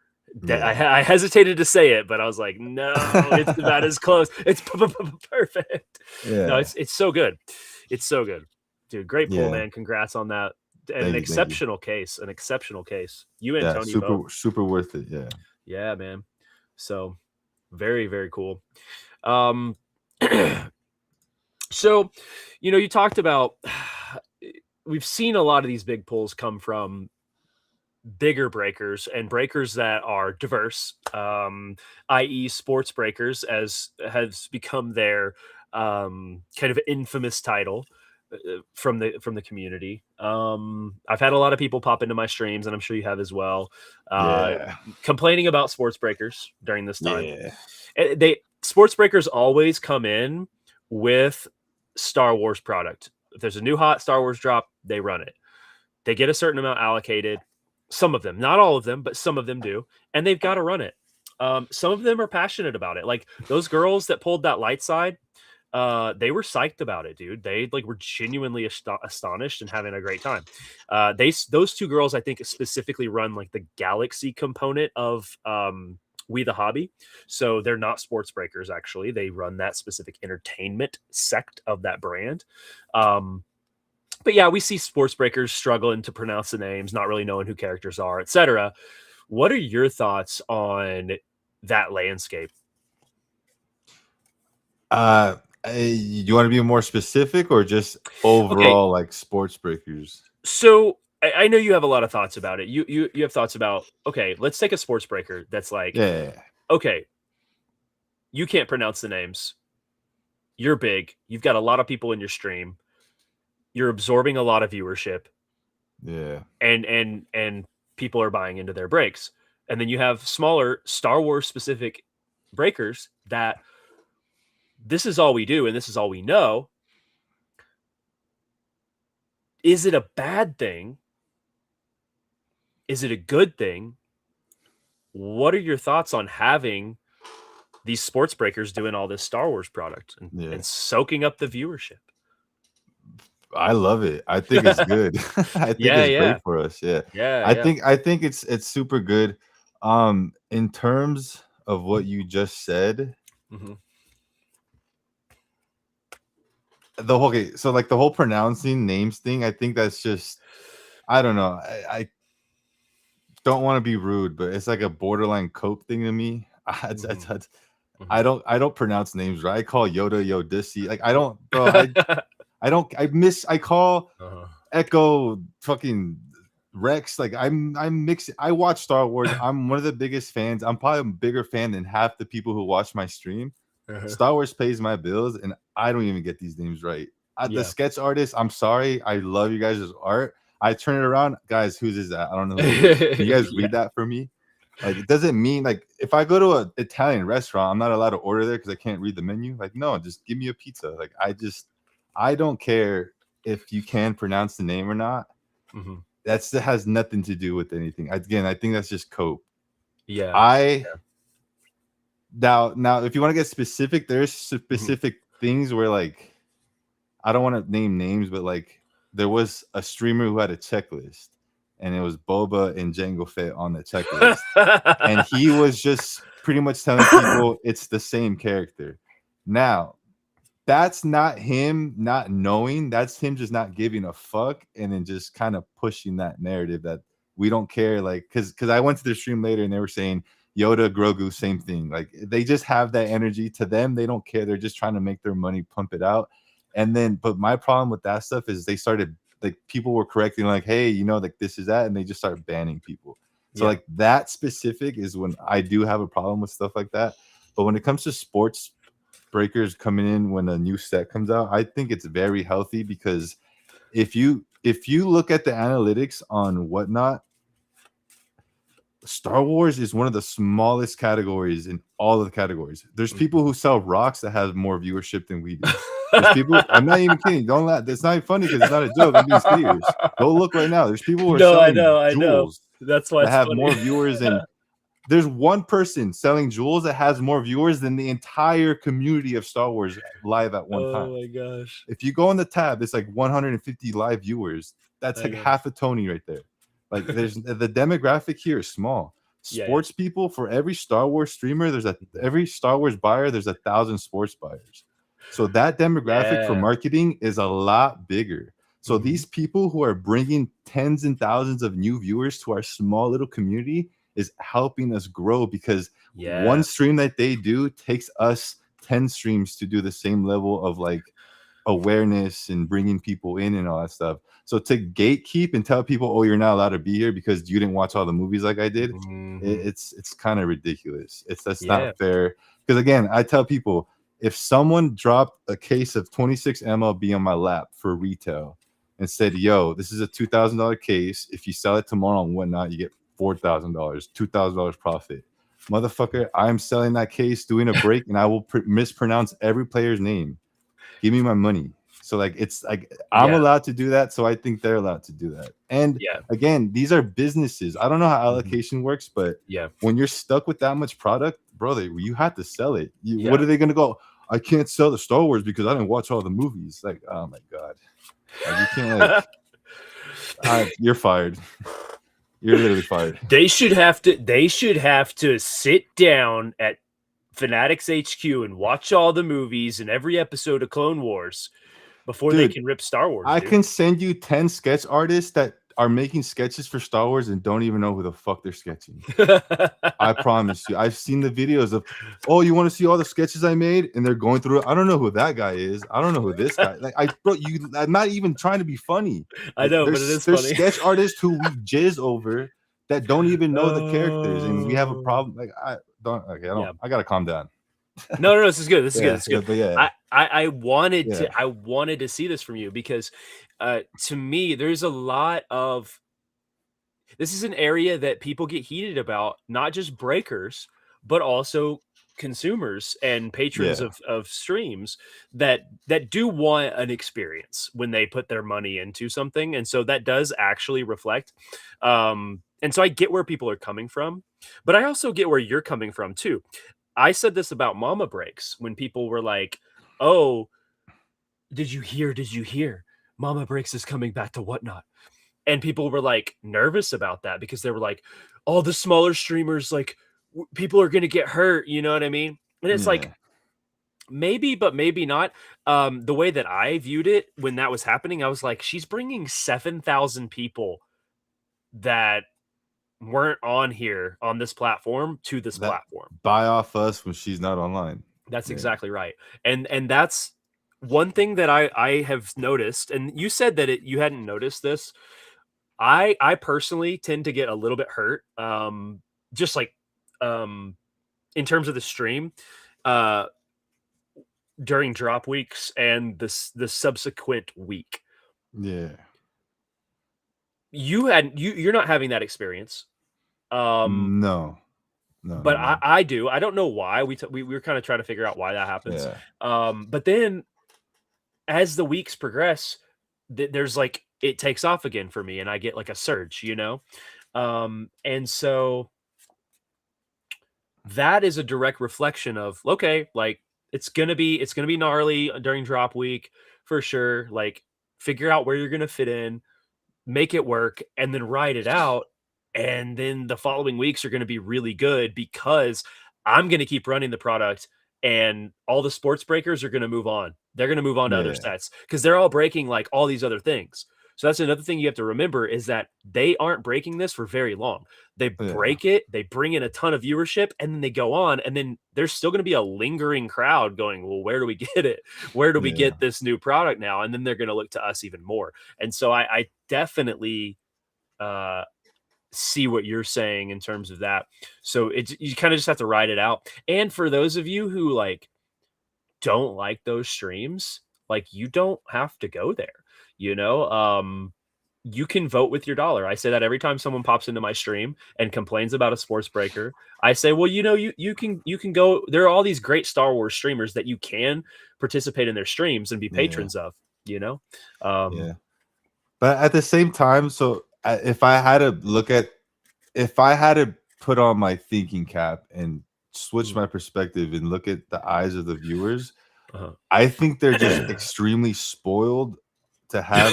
Yeah. I hesitated to say it, but I was like, no, it's about as close. It's perfect. No, Yeah. it's so good. It's so good, dude. Great pull, Yeah. man. Congrats on that. And an Thank you. Thank you. exceptional case. An exceptional case. You and Yeah. Tony both. Super worth it. Yeah. Yeah, man. So very, very cool. Um, so, you talked about we've seen a lot of these big pulls come from bigger breakers and breakers that are diverse, i.e., sports breakers, as has become their kind of infamous title from the community. I've had a lot of people pop into my streams, and I'm sure you have as well, uh, Yeah. complaining about sports breakers during this time. Yeah. They sports breakers always come in with Star Wars product. If there's a new hot Star Wars drop, they run it. They get a certain amount allocated. Some of them, not all of them, but some of them do, and they've got to run it. Some of them are passionate about it. Like those girls that pulled that light side, they were psyched about it, dude. They like were genuinely astonished and having a great time. Those two girls, I think, specifically run like the Galaxy component of We the Hobby. So they're not sports breakers. Actually, they run that specific entertainment sect of that brand. But yeah, we see sports breakers struggling to pronounce the names, not really knowing who characters are, etc. What are your thoughts on that landscape? You want to be more specific or just Okay, overall like sports breakers? so I know you have a lot of thoughts about it. You have thoughts about, okay, let's take a sports breaker that's like, Yeah. okay, you can't pronounce the names. You're big. You've got a lot of people in your stream. You're absorbing a lot of viewership, Yeah. and people are buying into their breaks. And then you have smaller Star Wars specific breakers that this is all we do and this is all we know. Is it a bad thing? Is it a good thing? What are your thoughts on having these sports breakers doing all this Star Wars product Yeah. and soaking up the viewership? I love it. I think it's good. I think Yeah, it's great yeah. for us. Yeah. Yeah, I yeah. think it's super good. In terms of what you just said, Mhm. so like the whole pronouncing names thing, I think that's just I don't know. I don't want to be rude, but it's like a borderline cope thing to me. Mhm. I Mhm. don't pronounce names right. I call Yoda Yodisi. Like I don't, bro. I call Uh-huh. Echo fucking Rex. Like I'm mixing. I watch Star Wars. I'm one of the biggest fans. I'm probably a bigger fan than half the people who watch my stream. Uh-huh. Star Wars pays my bills, and I don't even get these names right. The Yeah. sketch artist, I'm sorry. I love you guys' art. I turn it around, guys. Whose is that? I don't know who that is. Can you guys Yeah. read that for me? Like, it doesn't mean like if I go to an Italian restaurant, I'm not allowed to order there because I can't read the menu. Like, no, just give me a pizza. Like, I don't care if you can pronounce the name or not. Mhm. That has nothing to do with anything. Again, I think that's just cope. Yeah. I Yeah. now if you want to get specific, there's Mhm. specific things where like I don't want to name names, but like there was a streamer who had a checklist, and it was Boba and Jango Fett on the checklist, and he was just pretty much telling people it's the same character. Now, that's not him not knowing. That's him just not giving a fuck, and then just kind of pushing that narrative that we don't care. Like, because I went to their stream later and they were saying Yoda, Grogu, same thing. Like, they just have that energy. To them, they don't care. They're just trying to make their money, pump it out. And then, but my problem with that stuff is they started like people were correcting, like, hey, like this is that, and they just start banning people. So Yeah. like that specific is when I do have a problem with stuff like that. But when it comes to sports breakers coming in when a new set comes out, I think it's very healthy because if you look at the analytics on Whatnot, Star Wars is one of the smallest categories in all of the categories. There's people Mhm. who sell rocks that have more viewership than we do. There's people, I'm not even kidding. Don't laugh. That's not even funny because it's not a joke. I'm being serious. Go look right now. There's people who are No, selling I know. jewels That's why that it's have funny. more viewers than there's one person selling jewels that has more viewers than the entire community of Star Wars live at one time. Oh my gosh. If you go on the tab, it's like 150 live viewers. That's I like know. half a Tony right there. Like, there's the demographic here is small. Yeah, yeah. Sports people, for every Star Wars streamer, Mhm. every Star Wars buyer, there's 1,000 sports buyers. So that demographic for Yeah. marketing is a lot bigger. So Mhm. these people who are bringing tens and thousands of new viewers to our small little community is helping us grow because one Yeah. stream that they do takes us 10 streams to do the same level of like awareness and bringing people in and all that stuff. So to gatekeep and tell people, oh, you're not allowed to be here because you didn't watch all the movies like I did, Mhm. it's kind of ridiculous. That's Yeah. not fair. Because again, I tell people, if someone dropped a case of 26 MLB on my lap for retail and said, yo, this is a $2,000 case. If you sell it tomorrow and whatnot, you get $4,000, $2,000 profit. Motherfucker, I'm selling that case, doing a break, and I will mispronounce every player's name. Give me my money. So like it's like I'm Yeah. allowed to do that, so I think they're allowed to do that. And Yeah. again, these are businesses. I don't know how Mhm. allocation works, but Yeah. when you're stuck with that much product, brother, you have to sell it. What Yeah. are they gonna go? I can't sell the Star Wars because I didn't watch all the movies. Like, oh my god, like you can't like. You're fired. You're literally fired. They should have to sit down at Fanatics HQ and watch all the movies and every episode of Clone Wars before they Dude, can rip Star Wars, I dude. can send you 10 sketch artists that are making sketches for Star Wars and don't even know who the fuck they're sketching. I promise you. I've seen the videos of, oh, you want to see all the sketches I made? And they're going through it. I don't know who that guy is. I don't know who this guy. Like, I'm not even trying to be funny. I Like, know, but it there's is there's funny. sketch artists who we jizz over that don't even know the characters, and we have a Oh, problem. Like, I don't. Okay, I don't. yeah. I gotta calm down. No, no, no, this is good. This is good. Yeah, This is yeah, good. but yeah, I wanted yeah, to see this from you because to me there's a lot of this is an area that people get heated about, not just breakers, but also consumers and patrons yeah, of streams that do want an experience when they put their money into something. And so that does actually reflect. And so I get where people are coming from, but I also get where you're coming from too. I said this about Mama Breaks when people were like, "Oh, did you hear? Did you hear? Mama Breaks is coming back to Whatnot." And people were like nervous about that because they were like, all the smaller streamers, like people are going to get hurt. You know what I mean? And it's like, yeah. maybe, but maybe not. The way that I viewed it when that was happening, I was like, she's bringing 7,000 people that weren't on here on this platform to this That platform. buy off us when she's not online. That's Yeah, exactly right. And that's one thing that I have noticed. And you said that you hadn't noticed this. I personally tend to get a little bit hurt, just like, um, in terms of the stream, uh, during drop weeks and the subsequent week. yeah. You're not having that experience. Um, No. No, but no, no. I do. I don't know why. We were kind of trying to figure out why that happens. Yeah. But then as the weeks progress, there's like it takes off again for me, and I get like a surge, you know. And so that is a direct reflection of okay, like it's gonna be gnarly during drop week for sure. Like figure out where you're gonna fit in, make it work, and then ride it out. And then the following weeks are going to be really good because I'm going to keep running the product and all the sports breakers are going to move on. They're going to move on to other Yeah. sets because they're all breaking like all these other things. So that's another thing you have to remember is that they aren't breaking this for very long. They Yeah. break it, they bring in a ton of viewership, and then they go on. And then there's still going to be a lingering crowd going, well, where do we get it? Where do we Yeah. get this new product now? And then they're going to look to us even more. And so I definitely uh, see what you're saying in terms of that. So it's you kind of just have to ride it out. And for those of you who like don't like those streams, like you don't have to go there. You know, you can vote with your dollar. I say that every time someone pops into my stream and complains about a sports breaker. I say, well, you know, you can go. There are all these great Star Wars streamers that you can participate in their streams and be Yeah. patrons of. You know, Yeah. But at the same time, so if I had to if I had to put on my thinking cap and switch mm, my perspective and look at the eyes of the viewers, uh-huh. I think they're just extremely spoiled to have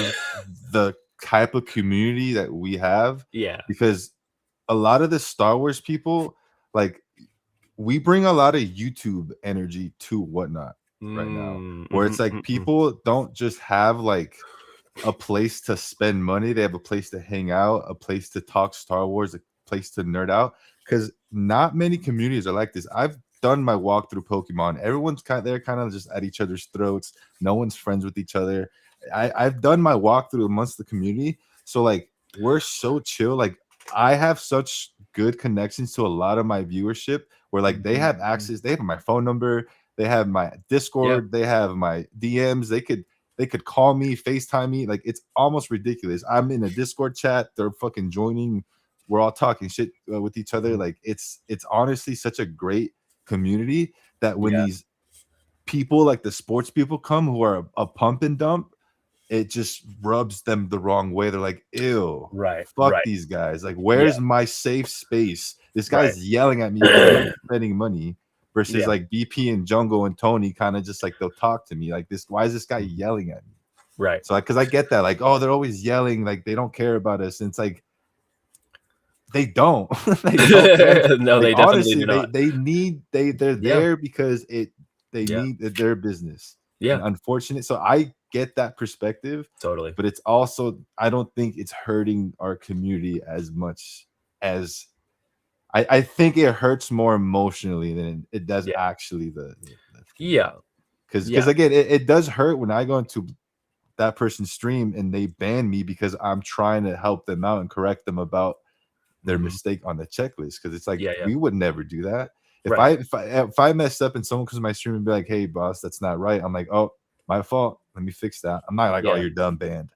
the type of community that we have Yeah. because a lot of the Star Wars people, like, we bring a lot of YouTube energy to Whatnot right now, Mm, where mhm, it's like mhm, mhm. people don't just have like a place to spend money. They have a place to hang out, a place to talk Star Wars, a place to nerd out. Because not many communities are like this. I've done my walk through Pokemon. Everyone's they're kind of just at each other's throats. No one's friends with each other. I've done my walkthrough amongst the community. So like we're so chill. Like I have such good connections to a lot of my viewership where like they Mhm, have mhm. access, they have my phone number, they have my Yeah. Discord, they have my DMs, they could call me, FaceTime me. Like it's almost ridiculous. I'm in a Discord chat. They're fucking joining. We're all talking shit with each other. Mhm. Like it's honestly such a great community that when Yeah. these people like the sports people come who are a pump and dump, it just rubs them the wrong way. They're like, ew, Right, fuck right. these guys. Like, Yeah, where's my safe space? This right. guy's yelling at me because I'm spending money versus Yeah. like BP and Jungle and Tony kind of just like they'll talk to me. Like this, why is this guy Mhm. yelling at me? Right. So because I get that, like, oh, they're always yelling, like they don't care about us. And it's like they don't, they don't care. No, Like they definitely honestly, do not. they're Yeah, there because they yeah, need their business. And yeah, unfortunate, so I get that perspective, totally. but it's also I don't think it's hurting our community as much as I think it hurts more emotionally than it does Yeah, actually the thing. yeah, Because yeah, again, it does hurt when I go into that person's stream and they ban me because I'm trying to help them out and correct them about their mhm. mistake on the checklist. Because it's like Yeah, yeah. we would never do that. If Right. I if I if I messed up and someone comes to my stream and be like, "Hey, boss, that's not right," I'm like, "Oh, my fault. Let me fix that." I'm not like, "Oh, Yeah, you're done, banned."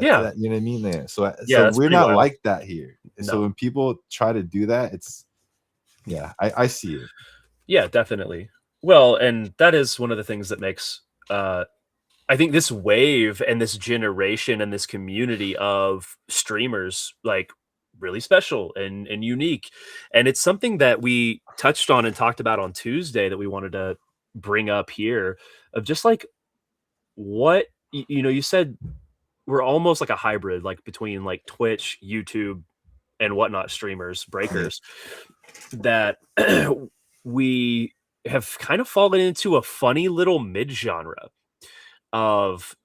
yeah, That you know what I mean? Yeah. So yeah, so that's we're pretty not wild. like that here. So No. when people try to do that, it's yeah, I see it. Yeah, definitely. Well, and that is one of the things that makes, uh I think this wave and this generation and this community of streamers like really special and unique. And it's something that we touched on and talked about on Tuesday that we wanted to bring up here of just like what you know, you said we're almost like a hybrid, like between like Twitch, YouTube, and whatnot streamers, Yeah. breakers that we have kind of fallen into a funny little mid genre of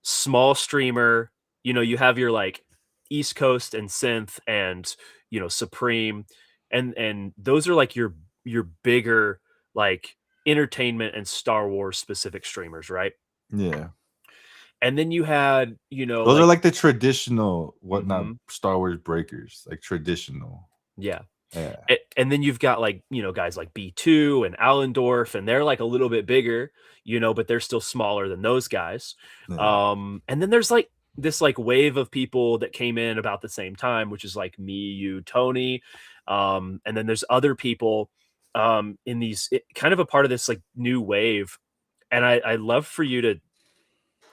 small streamer, you know, you have your like East Coast and Synth and you know Supreme and those are like your bigger like entertainment and Star Wars specific streamers, right? Yeah. And then you had, you know, Those are like like the traditional whatnot mhm, Star Wars breakers, like traditional. yeah. Yeah. And then you've got like, you know, guys like B2 and Allendorf, and they're like a little bit bigger, you know, but they're still smaller than those guys. Yeah. And then there's like this like wave of people that came in about the same time, which is like me, you, Tony, and then there's other people in these kind of a part of this like new wave, and I love for you to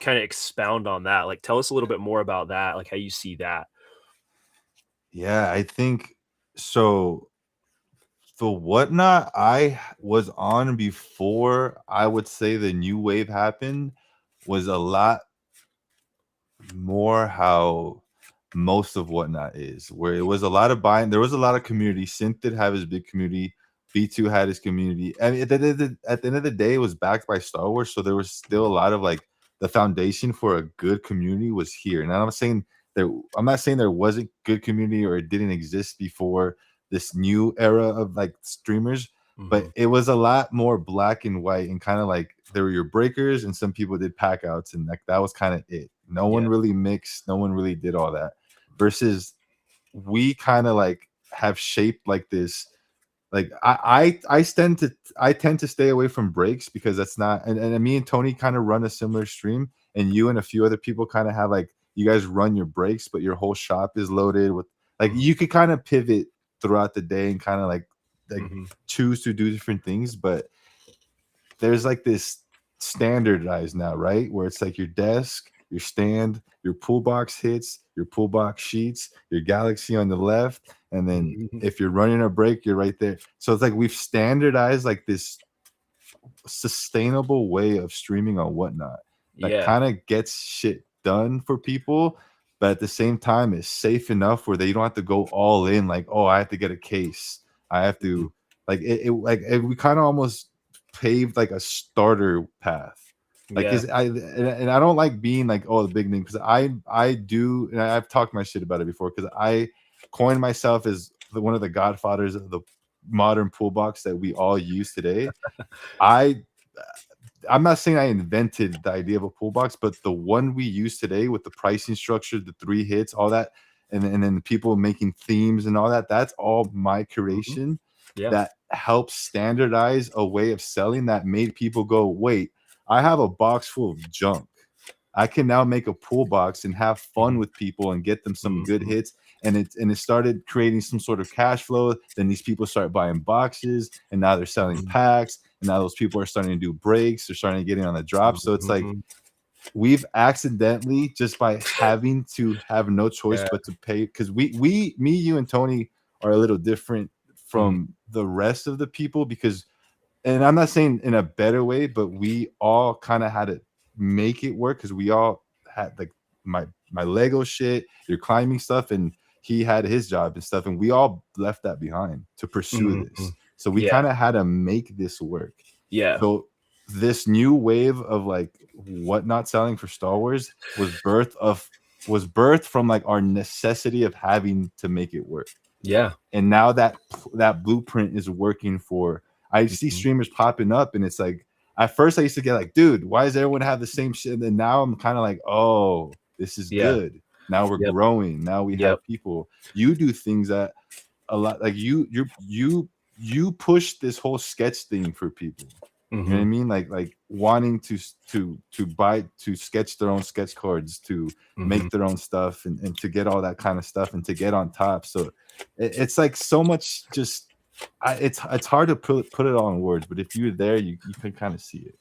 kind of expound on that. Like, tell us a little bit more about that, like how you see that. Yeah, I think so. The Whatnot I was on before I would say the new wave happened was a lot more how most of Whatnot is, where it was a lot of buying. There was a lot of community. Synth did have his big community. B2 had his community. I mean, at the end of the day, it was backed by Star Wars, so there was still a lot of like the foundation for a good community was here. And I'm not saying there wasn't good community or it didn't exist before this new era of like streamers, but Hmm. it was a lot more black and white and kind of like there were your breakers and some people did pack outs and like that was kind of it. No one Yeah. really mixed, no one really did all that. Versus we kind of like have shaped like this like I tend to stay away from breaks because that's not and me and Tony kind of run a similar stream and you and a few other people kind of have like you guys run your breaks but your whole shop is loaded with like Hmm. you could kind of pivot throughout the day and kind of like Hmm. choose to do different things but there's like this standardized now, right? Where it's like your desk, your stand, your pool box hits, your pool box sheets, your galaxy on the left, and then Hmm. if you're running a break, you're right there. So it's like we've standardized like this sustainable way of streaming on Whatnot that Yeah. kind of gets shit done for people, but at the same time is safe enough where they don't have to go all in. Like, oh, I have to get a case. I have Mhm. to we kind of almost paved like a starter path. Like, Yeah. cause and I don't like being like, oh, the big name because I do and I've talked my shit about it before because I coined myself as one of the godfathers of the modern pool box that we all use today. I I'm not saying I invented the idea of a pool box, but the one we use today with the pricing structure, the three hits, all that, and then the people making themes and all that, that's all my Mhm. curation Yeah. that helps standardize a way of selling that made people go, wait, I have a box full of junk. I can now make a pool box and have fun Mhm. with people and get them some good Mhm. hits. And it started creating some sort of cash flow. Then these people start buying boxes, and now they're selling Mhm. packs. And now those people are starting to do breaks. They're starting to get in on the drop. So it's like Mhm. we've accidentally just by having to have no choice Yeah. but to pay because me, you, and Tony are a little different Mhm. from the rest of the people because and I'm not saying in a better way, but we all kind of had to make it work because we all had like my Lego shit, your climbing stuff, and he had his job and stuff, and we all left that behind to pursue this. Mhm. So we Yeah. kind of had to make this work. Yeah. So this new wave of like what not selling for Star Wars was birthed from like our necessity of having to make it work Yeah. and now that blueprint is working for I see Mhm. streamers popping up and it's like at first I used to get like dude why does everyone have the same shit and then now I'm kind of like oh this is Yeah. good now we're Yep. growing now we Yep. have people you do things that a lot like you push this whole sketch thing for people you know what I Mhm. mean like wanting to buy to sketch their own sketch cards to Mhm. make their own stuff and to get all that kind of stuff and to get on top so it's like so much just it's hard to put it all in words but if you're there you can kind of see it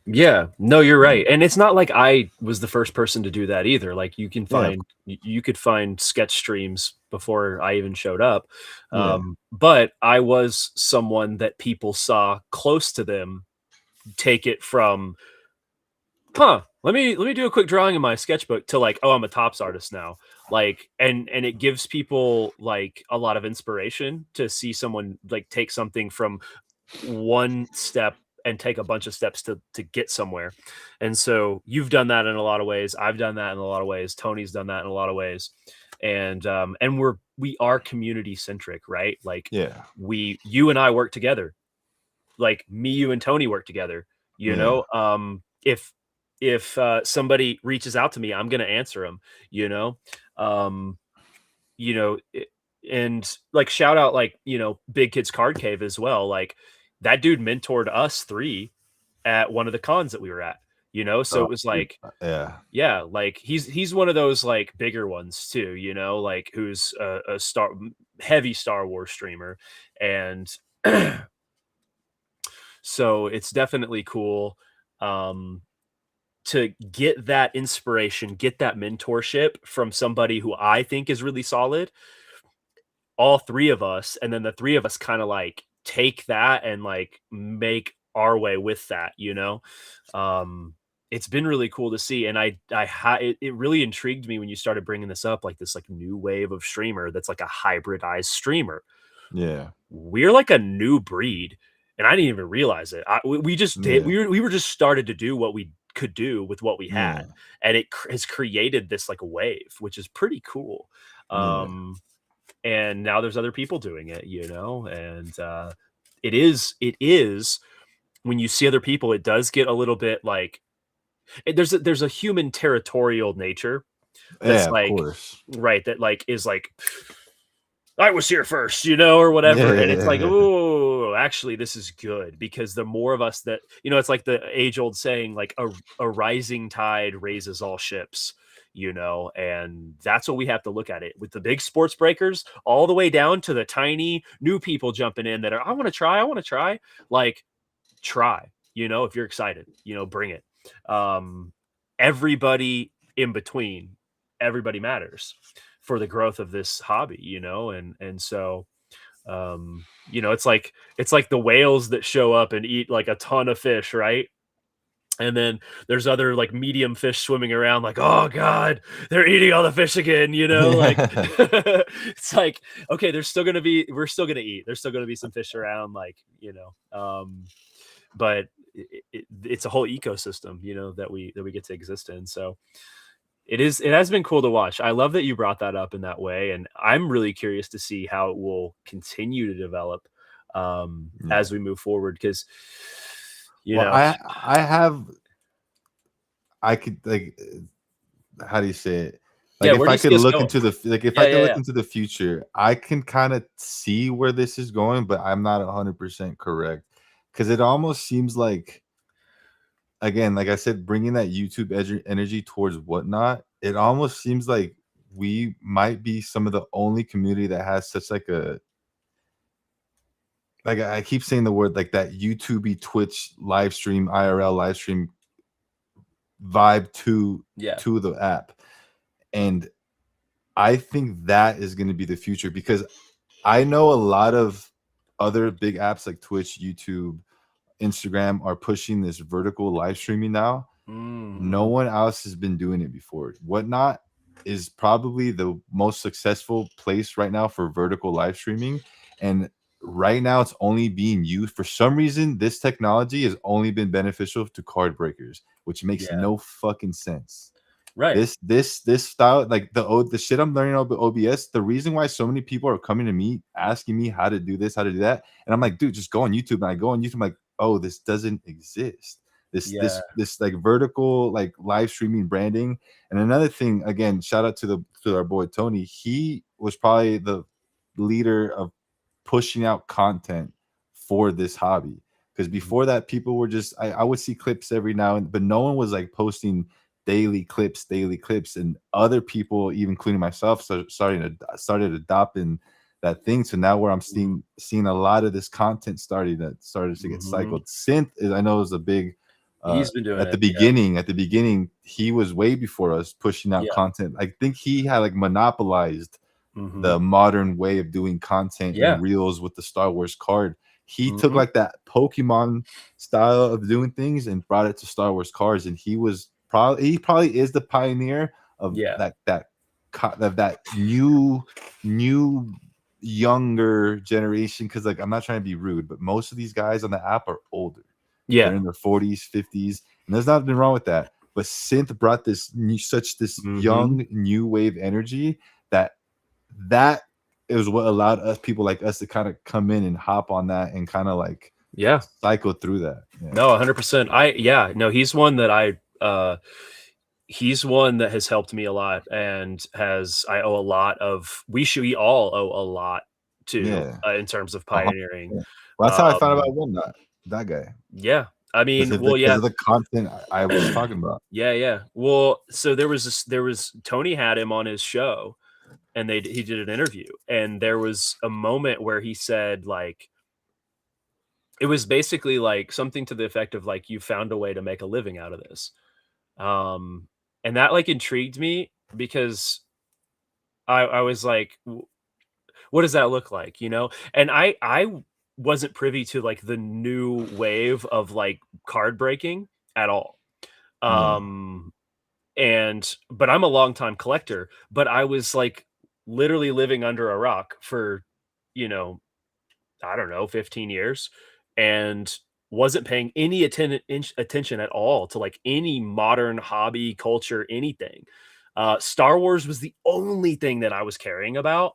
Yeah. No, you're yeah right, and it's not like I was the first person to do that either, like, you can yeah find you could find sketch streams before I even showed up, yeah but I was someone that people saw close to them take it from, "Huh, let me do a quick drawing in my sketchbook," to like, "Oh, I'm a tops artist now." Like, and it gives people, like, a lot of inspiration to see someone, like, take something from one step and take a bunch of steps to get somewhere. And so you've done that in a lot of ways. I've done that in a lot of ways. Tony's done that in a lot of ways. And we are community centric, right? Like yeah you and I work together. Like me, you and Tony work together. You yeah know, if somebody reaches out to me, I'm gonna answer them. You know, um, you know, and like shout out like, Big Kids Card Cave as well. Like that dude mentored us three at one of the cons that we were at. you know? So it was Dude, like, yeah. yeah, like he's one of those like bigger ones too, you know, like who's a heavy Star Wars streamer, and so it's definitely cool um, to get that inspiration, get that mentorship from somebody who I think is really solid. All three of us, and then the three of us kind of like take that and like make our way with that, you know. Um, it's been really cool to see, and it really intrigued me when you started bringing this up, like this like new wave of streamer that's like a hybridized streamer. Yeah. We're like a new breed, and I didn't even realize it. We just did. Yeah. We were just started to do what we could do with what we had, Yeah. and it has created this like wave, which is pretty cool. Yeah. And now there's other people doing it, you know, and it is when you see other people, it does get a little bit like there's a human territorial nature that's Yeah, of like course. right that like is like I was here first, you know, or Yeah, whatever. And it's like, yeah, oh, actually, this is good because the more of us that, you know, it's like the age old saying, like a rising tide raises all ships, you know, and that's what we have to look at it with the big sports breakers all the way down to the tiny new people jumping in that are, I want to try, like, try, you know, if you're excited, you know, bring it. Um, everybody in between, everybody matters for the growth of this hobby, you know, and so you know, it's like the whales that show up and eat like a ton of fish, right? And then there's other like medium fish swimming around, like, oh God, they're eating all the fish again, you know, like yeah. it's like, okay, we're still gonna eat. There's still gonna be some fish around, like, you know. But it's a whole ecosystem, you know, that we get to exist in. So it has been cool to watch. I love that you brought that up in that way, and I'm really curious to see how it will continue to develop Yeah. as we move forward. Because you Well, know, I could like how do you say it? yeah, Like where if do I you could see us look going? into the like if Yeah, I could yeah, look yeah. into the future, I can kind of see where this is going, but I'm not 100% correct because it almost seems like again, like I said, bringing that YouTube energy towards whatnot, it almost seems like we might be some of the only community that has such like I keep saying the word like that YouTubey Twitch live stream IRL live stream vibe Yeah. to the app. And I think that is going to be the future because I know a lot of other big apps like Twitch, YouTube, Instagram are pushing this vertical live streaming now. No Mhm. one else has been doing it before. Whatnot is probably the most successful place right now for vertical live streaming. And right now, it's only being used for some reason. This technology has only been beneficial to card breakers, which makes Yeah. no fucking sense. Right. This style, like the shit I'm learning about OBS, the reason why so many people are coming to me asking me how to do this, how to do that, and I'm like, dude, just go on YouTube. And I go on YouTube, I'm like, oh, this doesn't exist. Yeah. This like vertical like live streaming branding. And another thing, again, shout out to our boy Tony. He was probably the leader of pushing out content for this hobby. Because Mhm. before that, people were just I would see clips every now and but no one was like posting daily clips, and other people, even including myself, started adopting that thing. So now where I'm Mhm. seeing a lot of this content started to get Mhm. cycled. Synth is I know is a big He's been doing at the it. Yeah. beginning. At the beginning, he was way before us pushing out Yeah. content. I think he had like monopolized Mhm. the modern way of doing content and Yeah. reels with the Star Wars card. He took Mhm. like that Pokemon style of doing things and brought it to Star Wars cards, and he probably is the pioneer of Yeah. that new younger generation. Because like I'm not trying to be rude, but most of these guys on the app are older. They're Yeah. in their 40s, 50s, and there's nothing wrong with that. But synth brought this Mhm. young new wave energy that that is what allowed us people like us to kind of come in and hop on that and kind of like Yeah. cycle through that. Yeah. No, 100%. Yeah, no, he's one that has helped me a lot and has I owe a lot of we all owe a lot to Yeah. in terms of Uh-huh. pioneering. Yeah. Well, that's how I found Um about Whatnot. That guy. yeah. I because mean, of the well, because yeah. of the content I was just talking about. Yeah, yeah. Well, so there was Tony had him on his show, and he did an interview, and there was a moment where he said, like, it was basically, like, something to the effect of, like, "You found a way to make a living out of this." Um, and that, like, intrigued me because I was like, what does that look like, you know? And I wasn't privy to, like, the new wave of, like, card breaking at all. Yeah. Um, but I'm a longtime collector, but I was, like, literally living under a rock for, you know, I don't know, 15 years, and wasn't paying any attention at all to, like, any modern hobby, culture, anything. Star Wars was the only thing that I was caring about,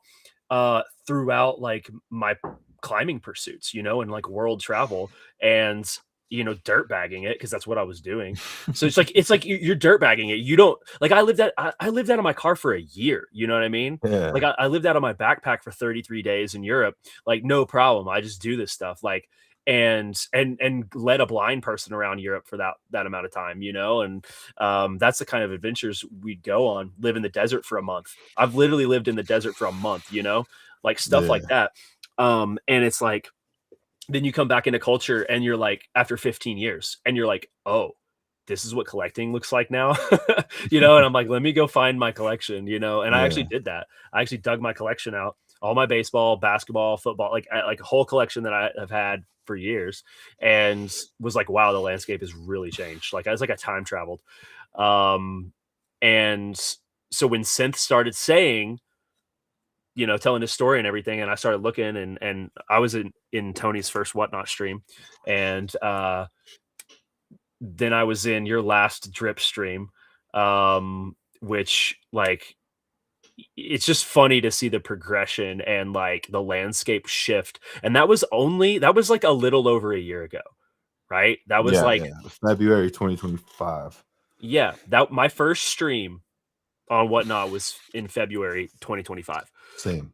throughout, like, my climbing pursuits, you know, and, like, world travel and, dirt bagging it because that's what I was doing. So it's like you're dirt bagging it. You don't like, I lived out of my car for a year, you know what I mean? Like, Yeah. I lived out of my backpack for 33 days in Europe, like, no problem. I just do this stuff, like, and led a blind person around Europe for that amount of time, you know, and that's the kind of adventures we'd go on. Live in the desert for a month. I've literally lived in the desert for a month, you know, like stuff like Yeah. that. And it's like then you come back into culture and you're like after 15 years and you're like, oh, this is what collecting looks like now. And I'm like, let me go find my collection, and I actually Yeah. did that. I actually dug my collection out, all my baseball, basketball, football, like a whole collection that I have had for years, and was like, wow, the landscape has really changed. Like I was like I time traveled. Um and so when synth started saying, telling his story and everything, and I started looking, and I was in Tony's first Whatnot stream, and then I was in your last drip stream, which, like, it's just funny to see the progression and, like, the landscape shift, and that was like a little over a year ago, right? That was Yeah, like, yeah. February 2025. yeah, that my first stream on Whatnot was in February 2025. Same.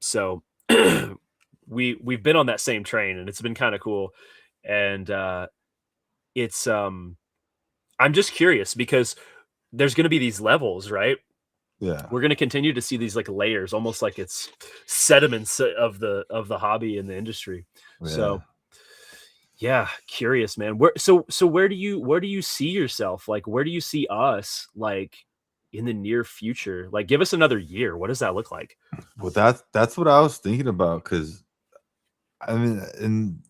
So we've been on that same train, and it's been kind of cool. And it's I'm just curious because there's going to be these levels, right? Yeah. We're going to continue to see these like layers, almost like it's sediments of the hobby and the industry. Yeah. So yeah, curious, man. So where do you see yourself? Like, where do you see us, like, in the near future? Like, give us another year. What does that look like? Well, that's what I was thinking about because I mean, and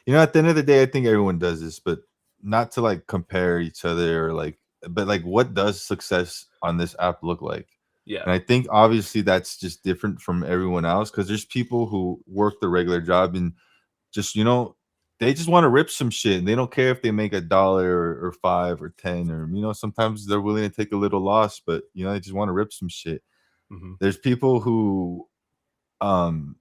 at the end of the day, I think everyone does this, but not to like compare each other or like, but like, what does success on this app look like? Yeah. And I think obviously that's just different from everyone else because there's people who work the regular job and just they just want to rip some shit and they don't care if they make $1 or 5 or 10 or sometimes they're willing to take a little loss, but they just want to rip some shit. Hmm. There's people who um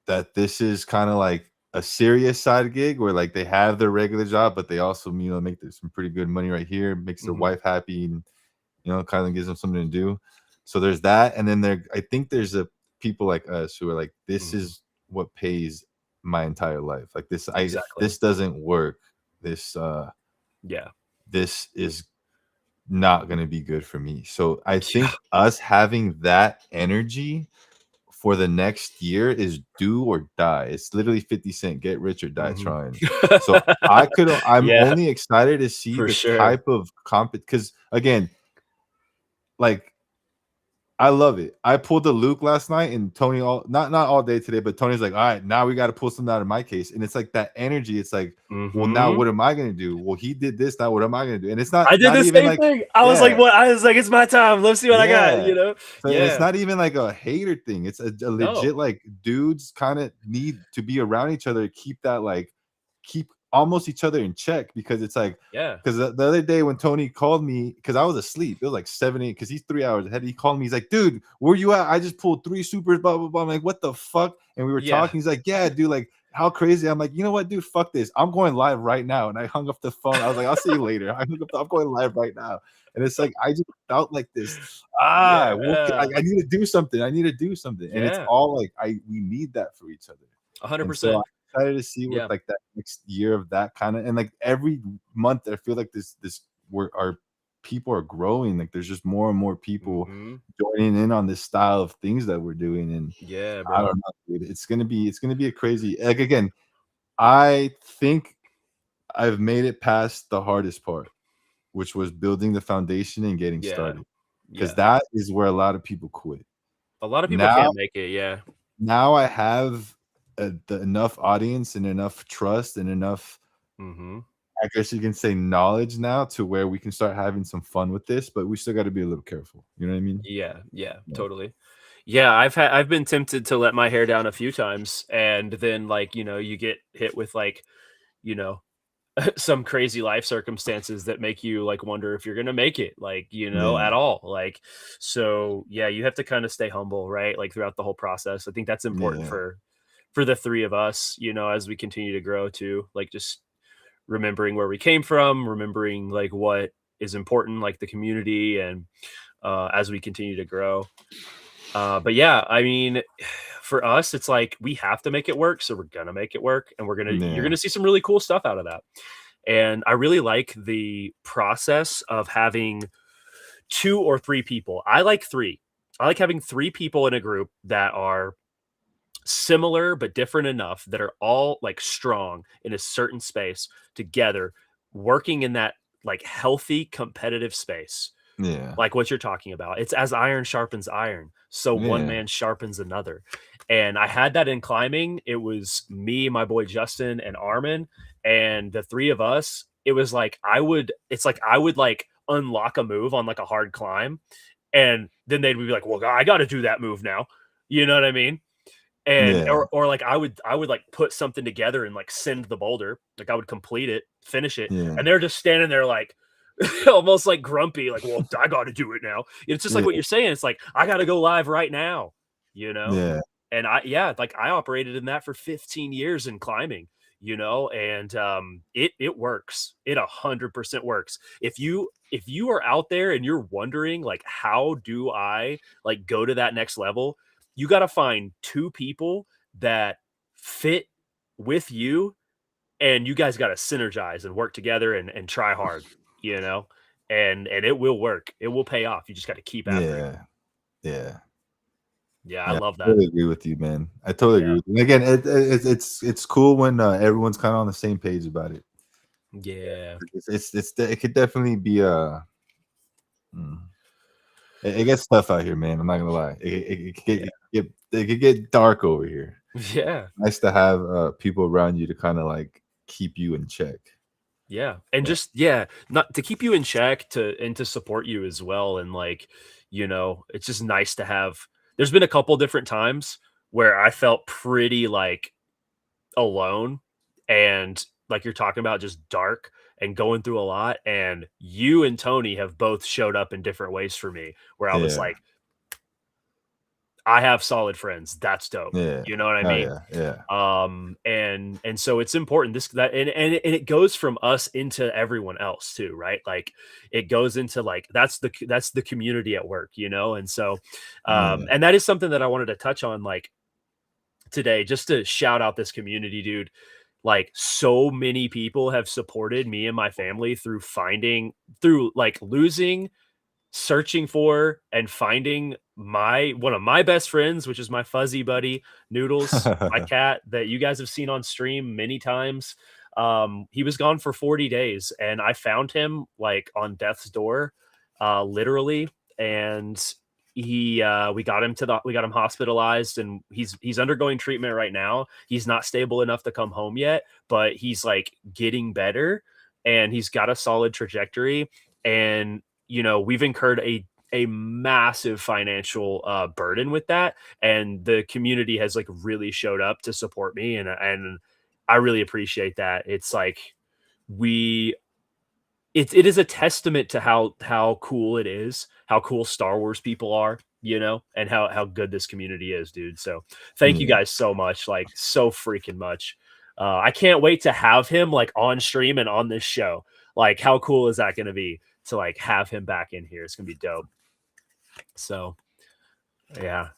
that this is kind of like a serious side gig where like they have their regular job, but they also make some pretty good money right here, makes their Hmm. wife happy, and kind of gives them something to do. So there's that, and then I think there's a people like us who are like, this Hmm. is what pays my entire life. Like this, if Exactly. this doesn't work, Yeah. this is not going to be good for me. So I Yeah. think us having that energy for the next year is do or die. It's literally 50 Cent, get rich or die Mhm. trying. So I'm Yeah, only excited to see for the sure. type of because again, like I love it. I pulled the Luke last night, and Tony not all day today, but Tony's like, all right, now we got to pull something out of my case. And it's like that energy. It's like, well, now Mhm. what am I gonna do? Well, he did this. Now what am I gonna do? And it's I did not the even same like, thing. I was like, yeah, "What?" I was like, "It's my time. Let's see what I got," yeah. So, and it's Yeah. not even like a hater thing. It's a No. legit like dudes kind of need to be around each other to keep that like keep almost each other in check because it's like Yeah. because the other day when Tony called me because I was asleep, it was like 7 8 because he's 3 hours ahead. He called me. He's like, dude, where you at? I just pulled 3 supers, blah blah blah. I'm like, what the fuck? And we were Yeah. talking. He's like, yeah, dude, like how crazy. I'm like, you know what, dude, fuck this. I'm going live right now. And I hung up the phone. I was like, I'll see you later. I'm going live right now. And it's like I just felt like this. Yeah. I need to do something. I need to do something. And it's Yeah. all like we need that for each other. And so 100%. excited to see what Yeah. like that next year of that kind of, and like every month I feel like this where our people are growing. Like there's just more and more people Mhm. joining in on this style of things that we're doing. And Yeah, I bro. don't know, dude. It's gonna be a crazy, like again, I think I've made it past the hardest part, which was building the foundation and getting Yeah. started. Because Yeah. that is where a lot of people quit. A lot of people Now can't make it, yeah. now I have, the enough audience and enough trust and enough, Mhm. I guess you can say, knowledge now to where we can start having some fun with this, but we still gotta be a little careful. You know what I mean? Yeah, yeah, Yeah. totally. Yeah, I've been tempted to let my hair down a few times, and then, like, you get hit with, like, you know, some crazy life circumstances that make you, like, wonder if you're gonna make it, like, Yeah. at all, like, so, yeah, you have to kinda stay humble, right, like, throughout the whole process. I think that's important Yeah. for the 3 of us, as we continue to grow too, like, just remembering where we came from, remembering, like, what is important, like, the community, and, as we continue to grow. But yeah, I mean, for us, it's like we have to make it work, so we're gonna make it work, and you're Yeah. gonna see some really cool stuff out of that. And I really like the process of having 2 or 3 people. I like 3. I like having 3 people in a group that are similar but different enough, that are all like strong in a certain space together, working in that like healthy competitive space, Yeah. like what you're talking about. It's as iron sharpens iron, so one Yeah. man sharpens another. And I had that in climbing. It was me, my boy Justin, and Armin, and the 3 of us. It was like I would like unlock a move on like a hard climb, and then they'd be like, "Well, I got to do that move now." You know what I mean? And Yeah. or like I would like put something together and like send the boulder. Like I would complete it, finish it, Yeah. and they're just standing there like almost like grumpy, like, well, I gotta do it now. It's just like Yeah. what you're saying. It's like, I gotta go live right now, you know? Yeah. And like I operated in that for 15 years in climbing, and it works. It 100% works. If you are out there and you're wondering like how do I like go to that next level, you gotta find 2 people that fit with you, and you guys gotta synergize and work together and try hard, you know? And it will work. It will pay off. You just gotta keep after it. Yeah. Yeah. Yeah, I Yeah, love I that. totally agree with you, man. I totally agree Yeah. with you. And again, it's cool when, everyone's kinda on the same page about it. Yeah. It could definitely be mm, it gets tough out here, man. I'm not gonna lie. Yeah. It could get dark over here. Yeah. Nice to have, people around you to kinda, like, keep you in check. Yeah. And Yeah. just not to keep you in check to support you as well. And like, it's just nice to have there's been a couple different times where I felt pretty like alone, and like you're talking about, just dark and going through a lot, and you and Tony have both showed up in different ways for me where I was Yeah. like, I have solid friends. That's dope. Yeah. You know what I Oh, mean? yeah, yeah. And so it's important this that and it goes from us into everyone else too, right? Like it goes into like that's the community at work, and so Yeah. and that is something that I wanted to touch on like today, just to shout out this community, dude. Like so many people have supported me and my family through like losing, searching for, and finding my one of my best friends, which is my fuzzy buddy Noodles, my cat that you guys have seen on stream many times. He was gone for 40 days, and I found him like on death's door, literally. And we got him hospitalized, and he's undergoing treatment right now. He's not stable enough to come home yet, but he's like getting better, and he's got a solid trajectory. And we've incurred a massive financial burden with that, and the community has like really showed up to support me, and I really appreciate that. It's like we it is a testament to how cool it is, how cool Star Wars people are, and how good this community is, dude. So thank you Yeah. guys so much, like so freaking much. I can't wait to have him like on stream and on this show. Like, how cool is that going to be to like have him back in here? It's gonna be dope. So yeah,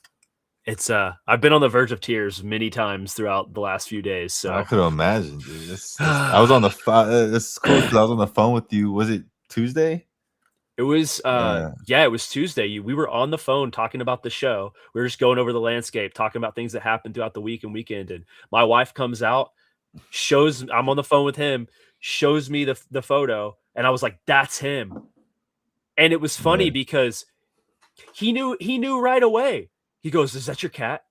It's I've been on the verge of tears many times throughout the last few days. I So could imagine, dude. It's I was on the phone. It's cool because I was on the phone with you. Was it Tuesday? it was Yeah, yeah, it was Tuesday. We were on the phone talking about the show. We were just going over the landscape, talking about things that happened throughout the week and weekend. And my wife comes out, shows I'm on the phone with him, shows me the photo, and I was like, "That's him." And it was funny yeah, because he knew right away. He goes, "Is that your cat?"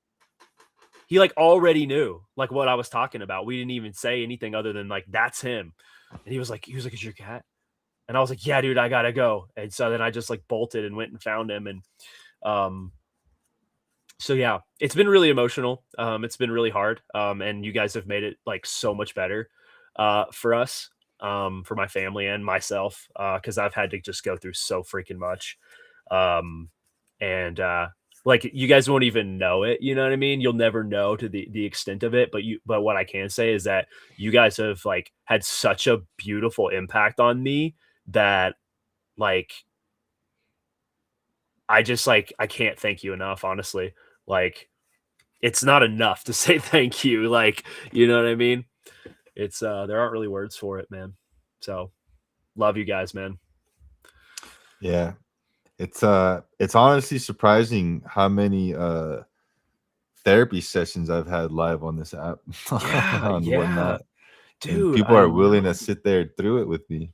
He like already knew like what I was talking about. We didn't even say anything other than like, "That's him." And he was like, "Is your cat?" And I was like, "Yeah, dude, I gotta go." And so then I just like bolted and went and found him. And um, so yeah, it's been really emotional. It's been really hard. And you guys have made it like so much better for us, for my family and myself, because I've had to just go through so freaking much. Um, and like you guys won't even know it, you know what I mean? You'll never know to the extent of it, but what I can say is that you guys have like had such a beautiful impact on me that like I just like I can't thank you enough, honestly. Like it's not enough to say thank you. Like, you know what I mean? It's there aren't really words for it, man. So love you guys, man. yeah. It's honestly surprising how many therapy sessions I've had live on this app Yeah, and yeah. whatnot, and Dude, people I are willing to know. sit there through it with me.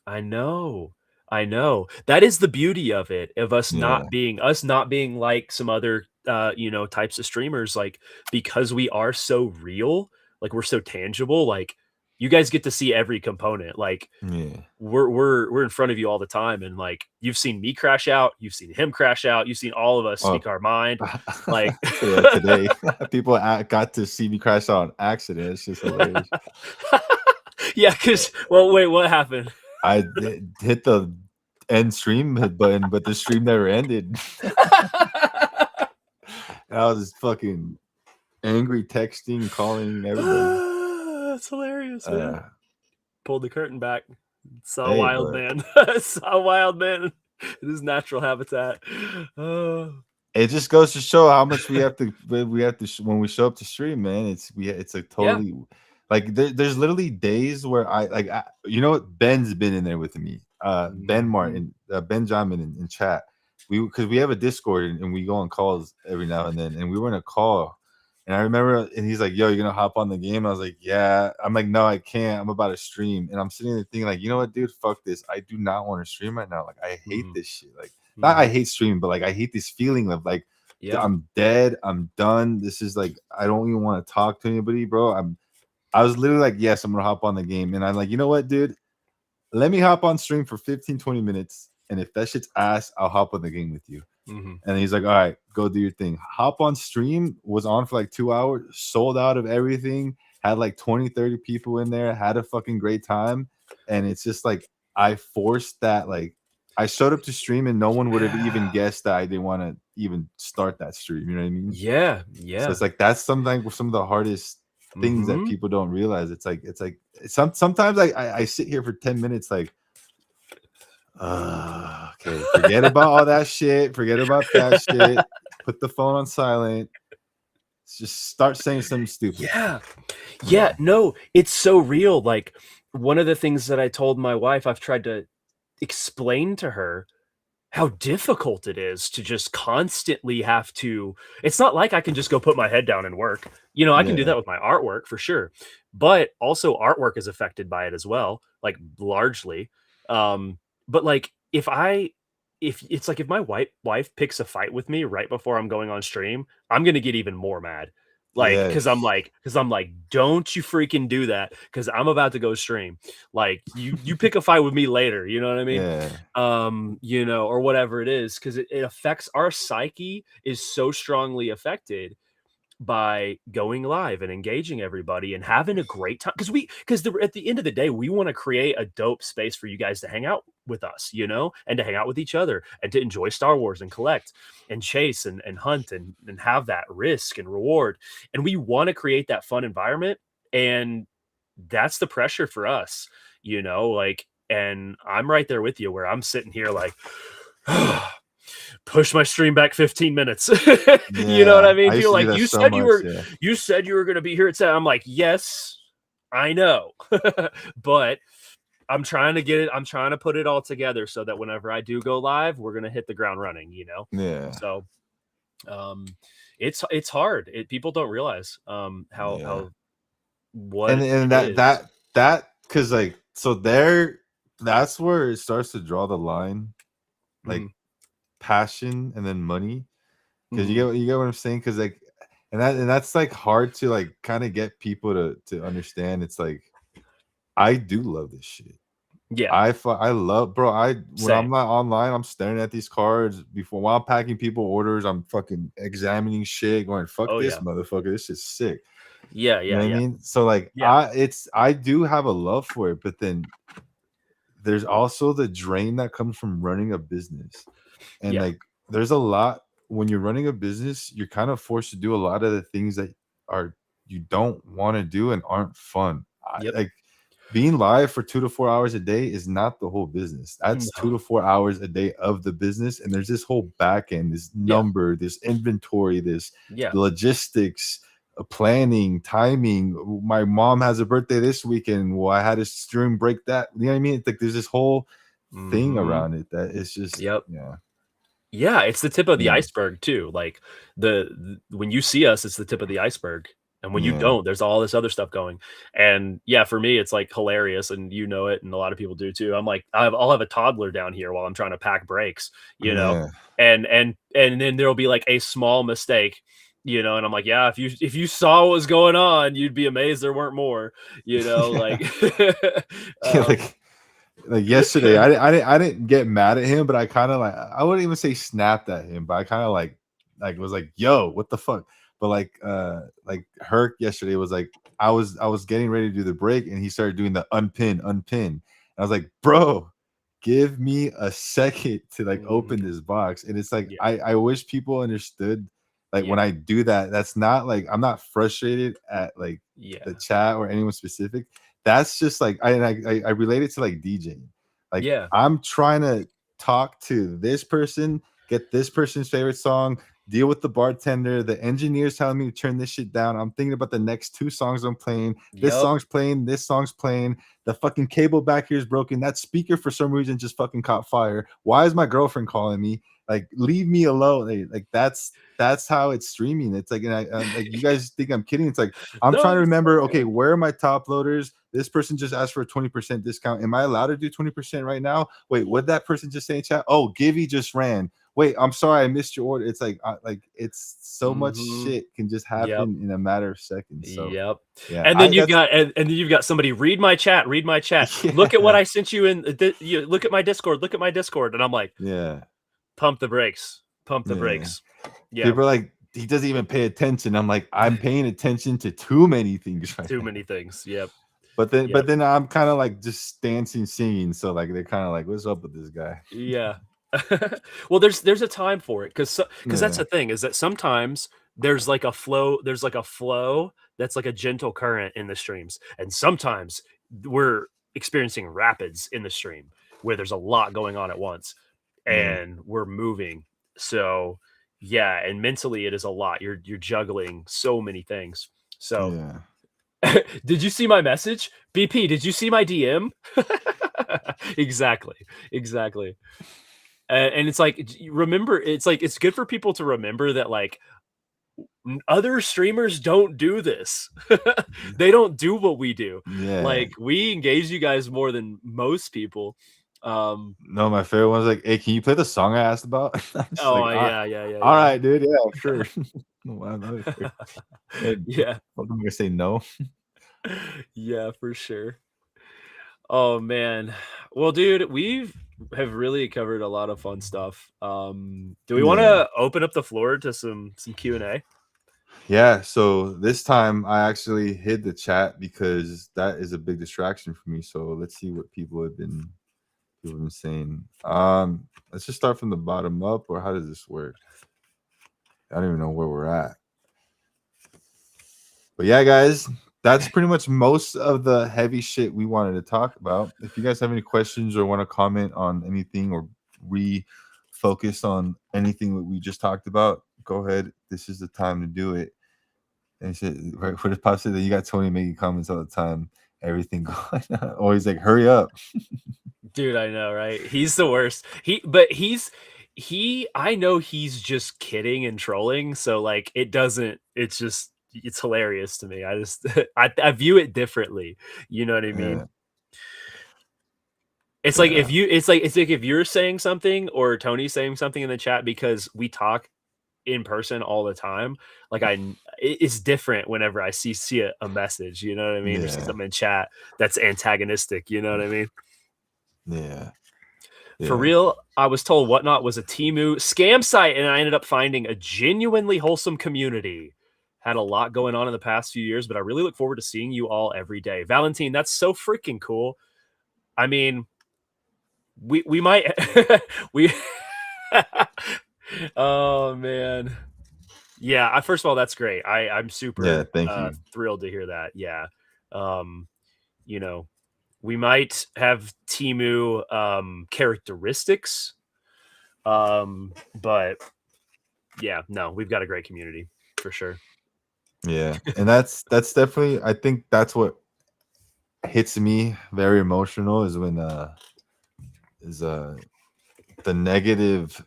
I know. I know. That is the beauty of it, of Yeah, us not being like some other types of streamers, like because we are so real, like we're so tangible, like you guys get to see every component. Like yeah. we're in front of you all the time, and like you've seen me crash out, you've seen him crash out, you've seen all of us Oh, speak our mind. Like yeah. Today, people got to see me crash out on accident. It's just hilarious. yeah, because well, wait, what happened? Hit the end stream button, but the stream never ended. I was fucking angry, texting, calling everybody. That's hilarious, man. Uh, Pulled the curtain back. Saw a hey, wild but man. Saw a wild man in his natural habitat. Oh, it just goes to show how much we have to when we show up to stream, man. It's a yeah. totally like there's literally days where you know what, Ben's been in there with me. Ben Mhm, Martin, Benjamin in chat. Because we have a Discord, and we go on calls every now and then, and we were in a call. And I remember, and he's like, "Yo, you're gonna hop on the game?" I was like, "Yeah." I'm like, "No, I can't. I'm about to stream." And I'm sitting there thinking, like, you know what, dude? Fuck this. I do not want to stream right now. Like, I hate mhm, this shit. Like, not I mhm. hate streaming, but like I hate this feeling of like Yeah. I'm dead. I'm done. This is like I don't even want to talk to anybody, bro. I was literally like, yes, I'm gonna hop on the game. And I'm like, you know what, dude? Let me hop on stream for 15, 20 minutes. And if that shit's ass, I'll hop on the game with you. Mhm. And he's like, all right, go do your thing. Hop on stream, was on for like 2 hours, sold out of everything, had like 20, 30 people in there, had a fucking great time. And it's just like I forced that, like I showed up to stream and no one would have even Yeah. guessed that I didn't want to even start that stream. You know what I mean? Yeah. So Yeah. it's like that's something some of the hardest things that Mhm. people don't realize. It's like sometimes I sit here for 10 minutes like okay, forget about all that shit. Forget about that shit. Put the phone on silent. Just start saying something stupid. Yeah. You Yeah. know. No, it's so real. Like one of the things that I told my wife, I've tried to explain to her how difficult it is to just constantly have to it's not like I can just go put my head down and work. I can do Yeah. that with my artwork for sure, but also artwork is affected by it as well, like, largely. Um, but, like, if it's like if my wife picks a fight with me right before I'm going on stream, I'm gonna get even more mad. Like, because 'cause I'm Yes. like because I'm like, "Don't you freaking do that, because 'cause I'm about to go stream." Like, you pick a fight with me later, you know what I mean? Yeah. Or whatever it is, because it affects our psyche is so strongly affected by going live and engaging everybody and having a great time. Because at the end of the day, we want to create a dope space for you guys to hang out with us, and to hang out with each other and to enjoy Star Wars and collect and chase and hunt and have that risk and reward. And we want to create that fun environment. And that's the pressure for us, like, and I'm right there with you where I'm sitting here like, push my stream back 15 minutes. You know what I Yeah, mean? I used People to do like, that so much. Yeah, you said you were going to be here at 10. I'm like, yes, I know. But I'm trying to get it. I'm trying to put it all together so that whenever I do go live, we're going to hit the ground running, you know? yeah, So, um, it's hard. People don't realize, yeah. how, what And it that is. because like so there, that's where it starts to draw the line, like Mhm, passion and then money. Because mhm. you get what I'm saying? Because like, and that's like hard to like kind of get people to understand. It's like I do love this shit. Yeah, I love, bro. When I'm same. not online, I'm staring at these cards before while I'm packing people orders. I'm fucking examining shit, going fuck Oh, this yeah. motherfucker. This is sick. Yeah, You know yeah, what I yeah. mean? So like Yeah, I do have a love for it, but then there's also the drain that comes from running a business. And yeah. like there's a lot when you're running a business, you're kind of forced to do a lot of the things that are you don't want to do and aren't fun. Yep. Like being live for 2 to 4 hours a day is not the whole business. That's two No. to four hours a day of the business. And there's this whole back end, this Yeah, number, this inventory, this yeah. logistics, planning, timing. My mom has a birthday this weekend. Well, I had to stream break that. You know what I mean? It's like there's this whole thing Mhm. around it that it's just, Yep. yeah, Yeah, it's the tip of the yeah, iceberg too. Like when you see us, it's the tip of the iceberg. And when you yeah, don't, there's all this other stuff going. And yeah, for me, it's like hilarious, and you know it, and a lot of people do too. I'm like, I'll have a toddler down here while I'm trying to pack brakes, you know, yeah. and then there'll be like a small mistake, you know, and I'm like, yeah, if you saw what was going on, you'd be amazed there weren't more, you know, like, Yeah. Yeah, um, like yesterday, I didn't get mad at him, but I kind of like I wouldn't even say snapped at him, but I kind of like was like, "Yo, what the fuck?" But like Herc yesterday was like, I was getting ready to do the break, and he started doing the unpin, unpin. And I was like, "Bro, give me a second to like open mhm, this box." And it's like yeah, I wish people understood like when yeah, I do that, that's not like I'm not frustrated at like the yeah, chat or anyone specific. That's just like I relate it to like DJing. Like yeah, I'm trying to talk to this person, get this person's favorite song, deal with the bartender, the engineer's telling me to turn this shit down. I'm thinking about the next two songs I'm playing. This yep, song's playing, this song's playing. The fucking cable back here is broken. That speaker for some reason just fucking caught fire. Why is my girlfriend calling me? Like, leave me alone. Like that's how it's streaming. It's like, and like you guys think I'm kidding. It's like I'm no, trying to it's remember, okay, fine. where are my top loaders? This person just asked for a 20% discount. Am I allowed to do 20% right now? Wait, what that person just say in chat? Oh, Givey just ran. Wait, I'm sorry, I missed your order. It's like it's so much Mhm. shit can just Yep. happen in a matter of seconds. So Yep. yeah, And then I you've that's got and then you've got somebody, "Read my chat, read my chat. Look at what yeah, I sent you in you look at my Discord, look at my Discord." And I'm like, yeah, "Pump the brakes, pump the yeah. brakes." Yeah. People are like, he doesn't even pay attention. I'm like, I'm paying attention to too many things right Too now. many things. Yep. But Yep. then I'm kind of like just dancing, singing. So like they're kind of like, what's up with this guy? Yeah. Well, there's a time for it, because that's Yeah, the thing, is that sometimes there's like a flow that's like a gentle current in the streams, and sometimes we're experiencing rapids in the stream where there's a lot going on at once, yeah, and we're moving. So, yeah, and mentally it is a lot. You're juggling so many things. So, yeah. did you see my message? BP, did you see my DM? Exactly. Exactly. And it's like, remember, it's like it's good for people to remember that, like, other streamers don't do this. They don't do what we do. Yeah. Like, we engage you guys more than most people. Um, No, my favorite one's like, "Hey, can you play the song I asked about?" I'm just like, oh, yeah, yeah, yeah, all yeah. right, dude, yeah, sure." Wow, that was fair. Yeah, What am I gonna say no? yeah, for sure. Oh, man. Well, dude, have really covered a lot of fun stuff. Do we Yeah. wanna open up the floor to some Q&A? Yeah, so this time I actually hid the chat because that is a big distraction for me. So let's see what people have been saying. Let's just start from the bottom up, or how does this work? I don't even know where we're at. But yeah, guys, that's pretty much most of the heavy shit we wanted to talk about. If you guys have any questions or want to comment on anything or focus on anything that we just talked about, go ahead. This is the time to do it. And shit, right for the pop said that you got Tony making comments all the time. Everything going on. Always like, hurry up. Dude, I know, right? He's the worst. But I know he's just kidding and trolling, so, like, it's just it's hilarious to me. I just I view it differently, you know what I Yeah, mean? yeah, It's like if you're saying something or Tony's saying something in the chat because we talk in person all the time, like, it's different whenever I see a message, you know what I mean? Or see yeah, something in chat that's antagonistic, you know what I mean? yeah, For yeah, real, I was told Whatnot was a Temu scam site, and I ended up finding a genuinely wholesome community. Had a lot going on in the past few years, but I really look forward to seeing you all every day. Valentine, that's so freaking cool. I mean, we might we oh man. Yeah, first of all, that's great. I'm yeah. super Thank you. thrilled to hear that. Yeah. Um, you know, we might have Timu characteristics. But yeah, no, we've got a great community for sure. Yeah, and that's definitely. I think that's what hits me very emotional is when is the negative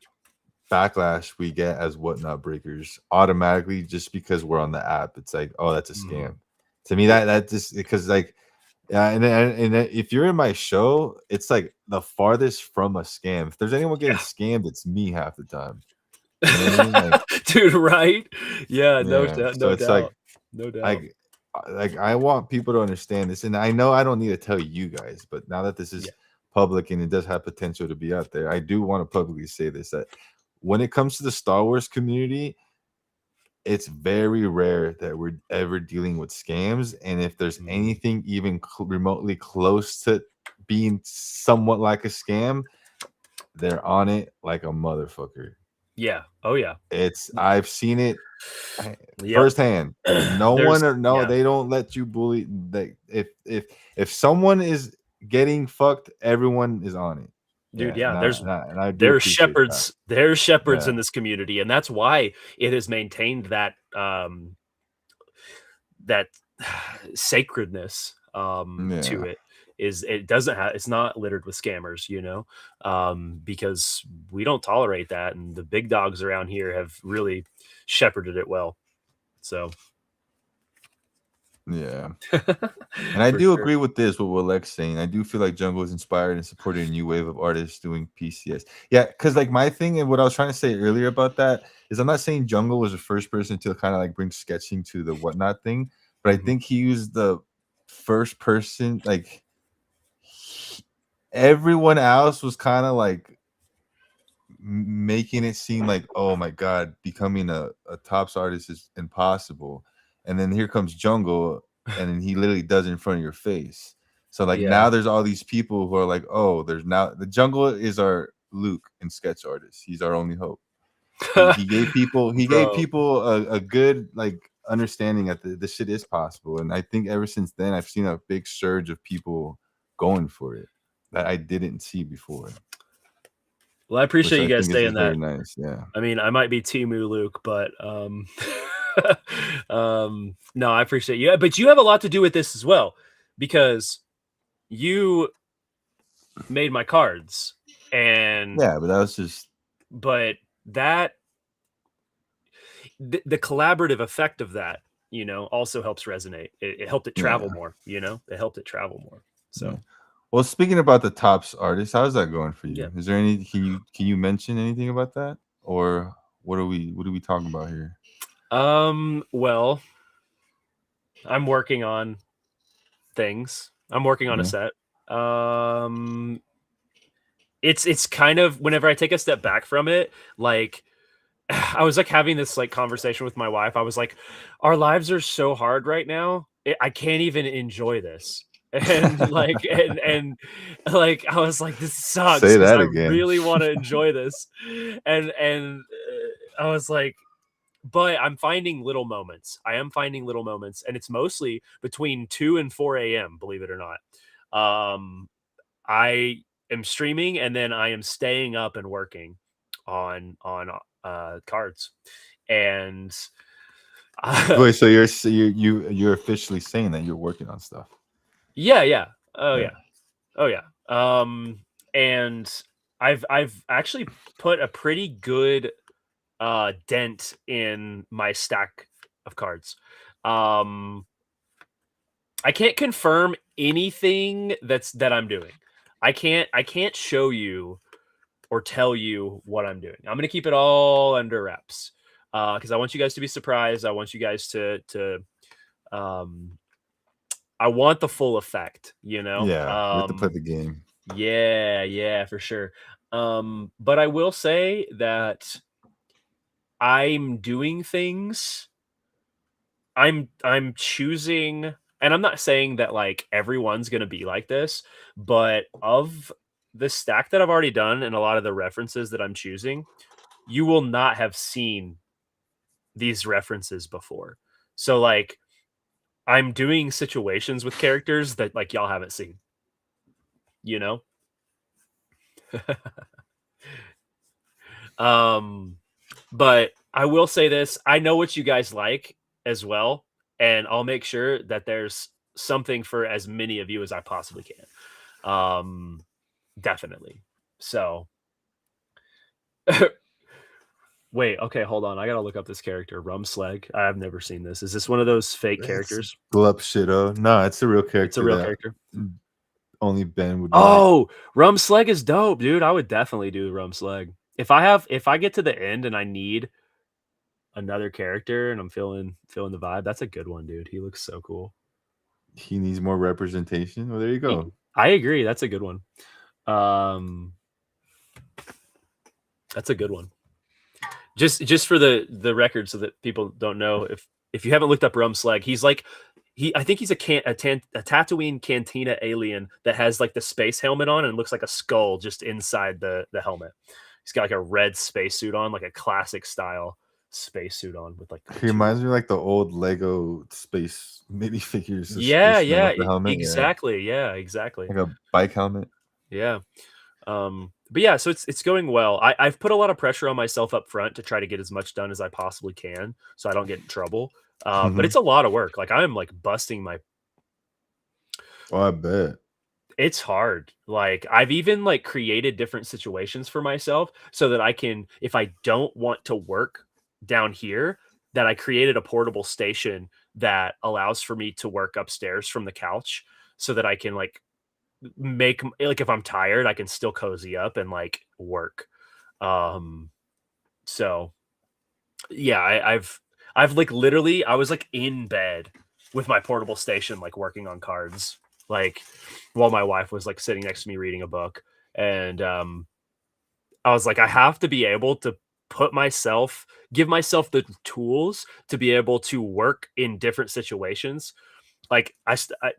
backlash we get as whatnot breakers automatically just because we're on the app. It's like, oh, that's a Mhm. scam. To me, that just because like yeah, and if you're in my show, it's like the farthest from a scam. If there's anyone getting scammed, it's me half the time. You know what I mean? Like, Dude, right? Yeah, yeah. So no it's like doubt. No doubt. I I want people to understand this, and I know I don't need to tell you guys, but now that this Yeah. is public and it does have potential to be out there, I do want to publicly say this that when it comes to the Star Wars community, it's very rare that we're ever dealing with scams, and if there's Mhm. anything even remotely close to being somewhat like a scam, they're on it like a motherfucker. Yeah. Oh, yeah. It's I've seen it Yep. firsthand. No There's one or no, yeah. they don't let you bully. They if someone is getting fucked, everyone is on it. Dude, Yeah, yeah, and I do appreciate that. there's shepherds Yeah, in this community, and that's why it has maintained that sacredness to yeah, it. Is it doesn't have it's not littered with scammers, you know, because we don't tolerate that, and the big dogs around here have really shepherded it well. So yeah. And I for do sure. agree with this, what Lex saying. I do feel like Jungle is inspired and supported a new wave of artists doing PCS. Yeah, because like my thing and what I was trying to say earlier about that is I'm not saying Jungle was the first person to kind of like bring sketching to the whatnot thing, but I Mhm. think he used the first person, like everyone else was kind of like making it seem like, oh my god, becoming a tops artist is impossible. And then here comes Jungle, and then he literally does it in front of your face. So like Yeah. now there's all these people who are like, oh, there's now the Jungle is our Luke and sketch artist. He's our only hope. He gave Bro. people a good like understanding that this shit is possible. And I think ever since then I've seen a big surge of people going for it that I didn't see before, Well, I which appreciate you I guys think is saying very that. nice. Yeah. I mean, I might be Timu Luke, but no, I appreciate you. But you have a lot to do with this as well because you made my cards, and Yeah, but that was just but that the collaborative effect of that, also helps resonate. It helped it travel yeah, more. It helped it travel more. yeah. So Well, speaking about the tops artists, how's that going for yeah. you? Is there any can you mention anything about that? Or what are we talking about here? Well, I'm working on things. I'm working on a Yeah. set. Um, it's kind of whenever I take a step back from it, like I was like having this like conversation with my wife. I was like, our lives are so hard right now. I can't even enjoy this. And like I was like, this sucks Say because that I again. really want to enjoy this. And I was like, but I'm finding little moments. I am finding little moments, and it's mostly between 2 and 4 a.m., believe it or not. I am streaming and then I am staying up and working on cards, and Wait, so you're officially saying that you're working on stuff? yeah, yeah, oh Yeah. yeah, oh yeah. And I've actually put a pretty good dent in my stack of cards. Um, I can't confirm anything that I'm doing. I can't show you or tell you what I'm doing. I'm gonna keep it all under wraps because I want you guys to be surprised. I want you guys to um, I want the full effect. You know. Yeah, we have to play the game. Yeah, yeah, for sure. But I will say that I'm doing things. I'm choosing, and I'm not saying that like everyone's gonna be like this, but of the stack that I've already done and a lot of the references that I'm choosing, you will not have seen these references before. So like I'm doing situations with characters that like y'all haven't seen, you know? um but I will say this, I know what you guys like as well, and I'll make sure that there's something for as many of you as I possibly can. Definitely. So wait, okay, hold on. I gotta look up this character, Rumslag. I've never seen this. Is this one of those fake It's characters? glup shito. No, it's a real It's a character real that character. only Ben would like. Oh, Rumslag is dope, dude. I would definitely do Rumslag. If I get to the end and I need another character and I'm feeling the vibe, that's a good one, dude. He looks so cool. He needs more representation. Well, there you go. I agree. That's a good one. Um, that's a good one. Just for the record, so that people don't know, if you haven't looked up Rumslag, he's like I think he's a Tatooine Cantina alien that has like the space helmet on and looks like a skull just inside the helmet. He's got like a red spacesuit on, like a classic style spacesuit on with like He two. reminds me of, like, the old Lego space minifigures, Yeah, you know, yeah, with the helmet. Yeah, exactly. Yeah, exactly. like a bike helmet. Yeah. But yeah, so it's going well. I've put a lot of pressure on myself up front to try to get as much done as I possibly can, so I don't get in trouble. But Mhm. it's a lot of work. Like I'm like busting my. Oh, I bet. It's hard. Like I've even like created different situations for myself so that I can, if I don't want to work down here, that I created a portable station that allows for me to work upstairs from the couch, so that I can like make like if I'm tired, I can still cozy up and like work. Um, so yeah, I've like literally I was like in bed with my portable station, like working on cards, like while my wife was like sitting next to me reading a book. And I was like, I have to be able to give myself the tools to be able to work in different situations. Like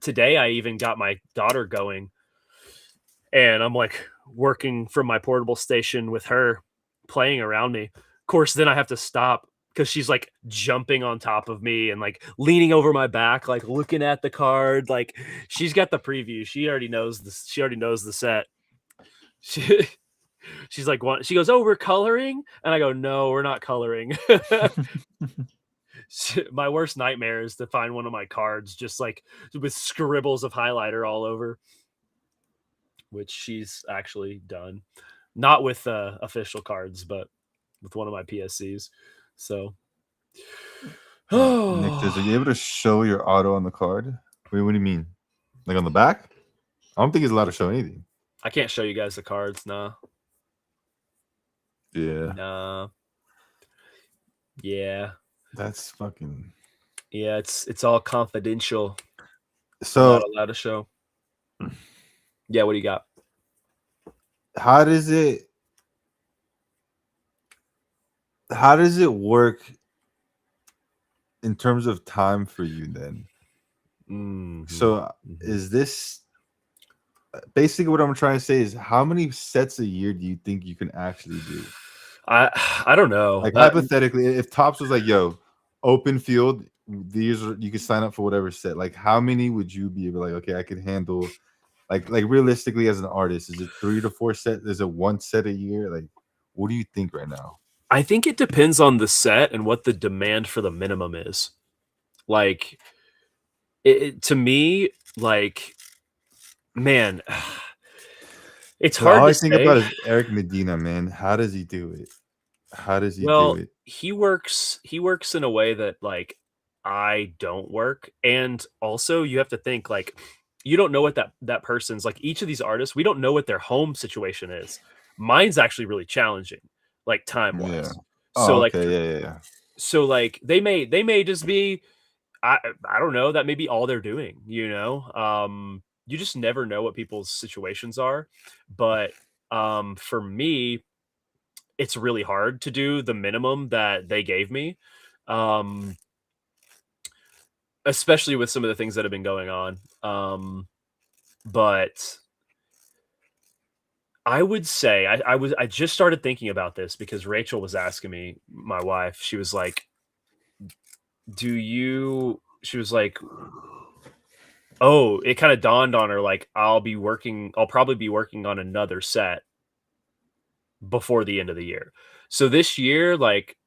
today, I even got my daughter going, and I'm like working from my portable station with her playing around me. Of course, then I have to stop because she's like jumping on top of me and like leaning over my back, like looking at the card. Like she's got the preview. She already knows this. She already knows the set. She, she's like, "What?" She goes, "Oh, we're coloring," and I go, "No, we're not coloring." My worst nightmare is to find one of my cards just like with scribbles of highlighter all over, which she's actually done. Not with official cards, but with one of my PSCs. So, Nick, are oh, you able to show your auto on the card? Wait, what do you mean? Like on the back? I don't think he's allowed to show anything. I can't show you guys the cards. Nah, Yeah, nah, yeah, that's fucking. yeah. It's all confidential. I'm not So, allowed to show. Yeah, what do you got? how does it? How does it work in terms of time for you then? Mm-hmm. So, is this basically what I'm trying to say? Is how many sets a year do you think you can actually do? I don't know. Like hypothetically, if Tops was like, "Yo, open field, these are you can sign up for whatever set." Like, how many would you be able like? Okay, I could handle. Like realistically, as an artist, is it 3 to 4 sets? Is it one set a year? Like, What do you think right now? I think it depends on the set and what the demand for the minimum is. Like, to me, like, man, it's But all hard to I think about say. is Eric Medina, man. How does he do it? How does he do Well, it? he works in a way that, like, I don't work, and also you have to think, like, you don't know what that person's like, each of these artists, we don't know what their home situation is. Mine's actually really challenging, like, Yeah. time-wise. So, Oh, like, okay. Yeah, yeah, yeah. they may just be I don't know, that may be all they're doing, you know? You just never know what people's situations are, but, for me, it's really hard to do the minimum that they gave me, um, especially with some of the things that have been going on, but I would say I just started thinking about this because Rachel was asking me, my wife, she was like, "Do you" she was like, "Oh," it kinda dawned on her, like, I'll probably be working on another set before the end of the year. So this year, like,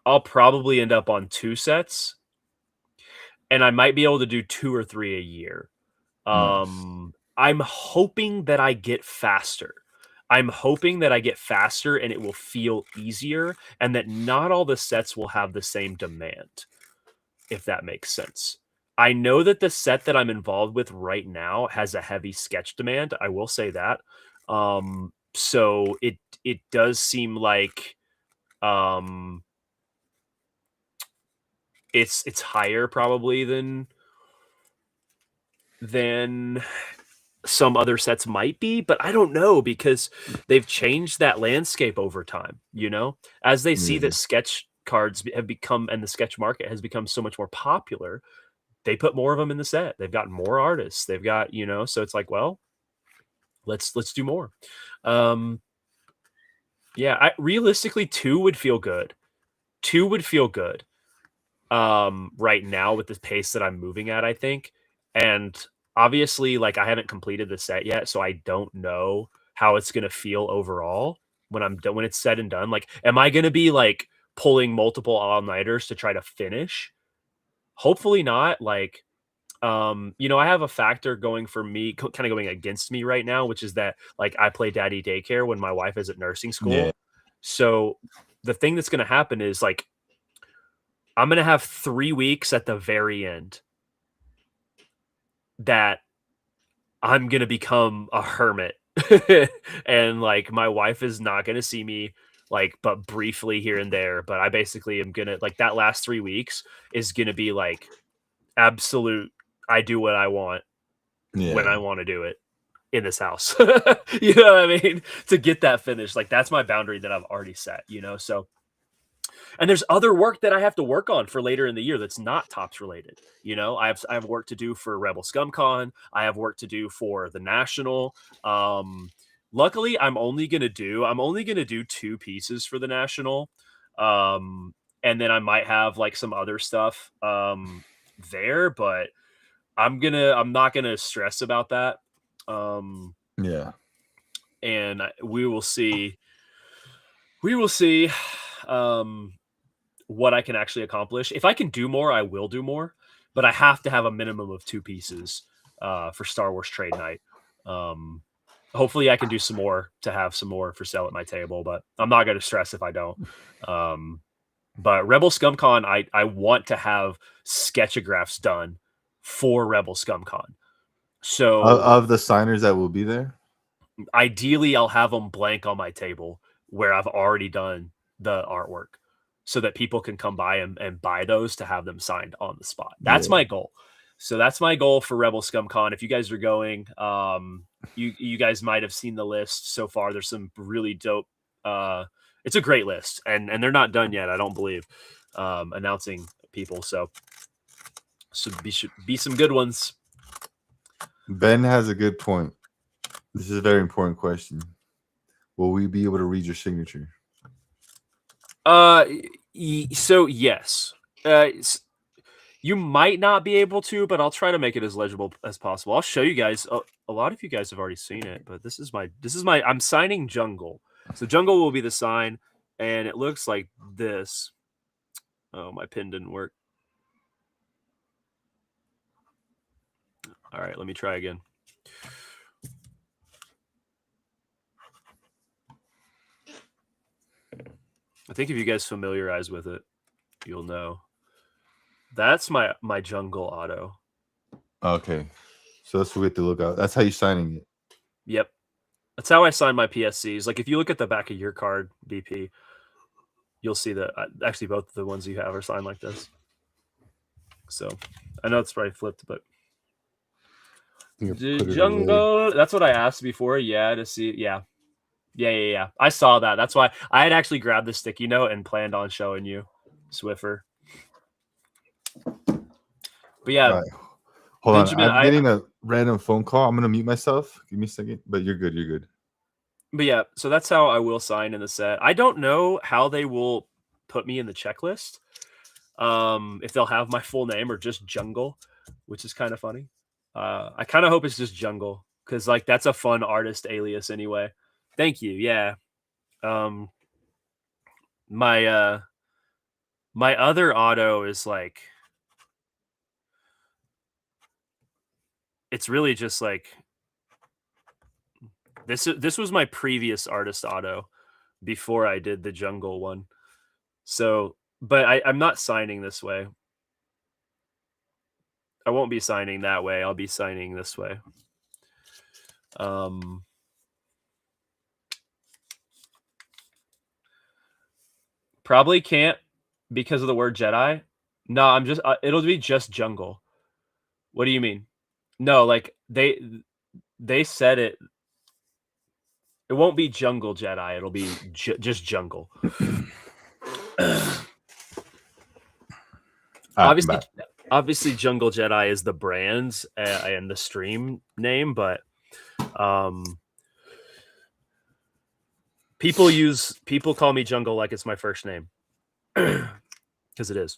I'll probably end up on 2 sets, and I might be able to do 2 or 3 a year. Nice. I'm hoping that I get faster. I'm hoping that I get faster and it will feel easier and that not all the sets will have the same demand, if that makes sense. I know that the set that I'm involved with right now has a heavy sketch demand. I will say that. So it does seem like um it's higher probably than some other sets might be, but I don't know because they've changed that landscape over time, you know? As they see Yeah. that sketch cards have become and the sketch market has become so much more popular, they put more of them in the set. They've got more artists. They've got, so it's like, well, let's do more. Um, yeah, I realistically 2 would feel good. 2 would feel good. Right now with the pace that I'm moving at, I think. And obviously, like, I haven't completed the set yet, so I don't know how it's gonna feel overall when I'm done when it's said and done. Like, am I gonna be, like, pulling multiple all-nighters to try to finish? Hopefully not, like, I have a factor going for me kinda going against me right now, which is that, like, I play daddy daycare when my wife is at nursing Yeah. school. So, the thing that's gonna happen is, like, I'm gonna have 3 weeks at the very end that I'm gonna become a hermit. And, like, my wife is not gonna see me, like, but briefly here and there, but I basically am gonna like, that last 3 weeks is gonna be, like, absolute I do what I want when I Yeah. wanna do it in this house. You know what I mean? To get that finished, like, that's my boundary that I've already set, so and there's other work that I have to work on for later in the year that's not Tops related. I have work to do for Rebel ScumCon. I have work to do for the National. Luckily, I'm only gonna do 2 pieces for the National, and then I might have like some other stuff there, but I'm not gonna stress about that. Um, Yeah. and we will see. We will see. Um, what I can actually accomplish. If I can do more, I will do more, but I have to have a minimum of 2 pieces, for Star Wars Trade Night. Um, hopefully I can do some more to have some more for sale at my table, but I'm not gonna stress if I don't. Um, but Rebel ScumCon, I want to have sketchographs done for Rebel ScumCon. So Of the signers that will be there? ideally, I'll have them blank on my table where I've already done the artwork so that people can come by and buy those to have them signed on the spot. That's Yeah. my goal. So that's my goal for Rebel Scum Con. If you guys are going, you guys might have seen the list so far. There's some really dope. It's a great list, and they're not done yet. I don't believe announcing people. So should be some good ones. Ben has a good point. This is a very important question. Will we be able to read your signature? Uh, so yes. You might not be able to, but I'll try to make it as legible as possible. I'll show you guys. A lot of you guys have already seen it, but this is my. I'm signing Jungle. So jungle will be the sign, and it looks like this. Oh, my pen didn't work. All right, let me try again. I think if you guys familiarize with it, you'll know. That's my jungle auto. Okay, so that's what we have to look out. That's how you're signing it. Yep. That's how I sign my PSCs. Like if you look at the back of your card, BP, you'll see that actually both of the ones you have are signed like this. So I know it's probably flipped, but the jungle. That's what I asked before. Yeah, to see. Yeah. I saw that. That's why I had actually grabbed the sticky note and planned on showing you Swiffer. But yeah, right. Hold Benjamin, on. I'm getting a random phone call. I'm gonna mute myself. Give me a second. But you're good. You're good. But yeah, so that's how I will sign in the set. I don't know how they will put me in the checklist. If they'll have my full name or just Jungle, which is kind of funny. I kind of hope it's just Jungle because like that's a fun artist alias anyway. Thank you. Yeah. My my other auto is like it's really just like this was my previous artist auto before I did the jungle one. So, but I'm not signing this way. I won't be signing that way. I'll be signing this way. Probably can't because of the word Jedi. No, I'm just it'll be just jungle. What do you mean? No, like they said it. It won't be jungle Jedi. It'll be just jungle. Obviously, Jungle Jedi is the brand and the stream name, but people call me Jungle like it's my first name because it is.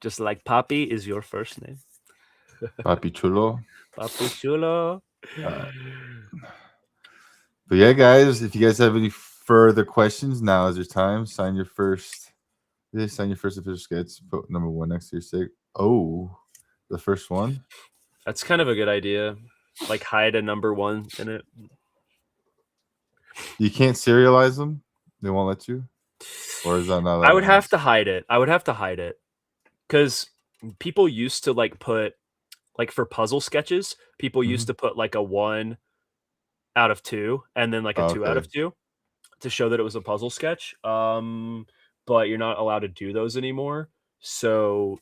Just like Papi is your first name. Papi Chulo. Papi Chulo. But yeah, guys, if you guys have any further questions, now is your time. Sign your first official sketch. Put number 1 next to your stick. Oh, the first one. That's kind of a good idea. Like hide a number 1 in it. You can't serialize them. They won't let you. Or is that not? I would have to hide it. I would have to hide it because people used to like put like for puzzle sketches. People used to put like a 1 out of 2 and then like a 2 out of 2 to show that it was a puzzle sketch. But you're not allowed to do those anymore. So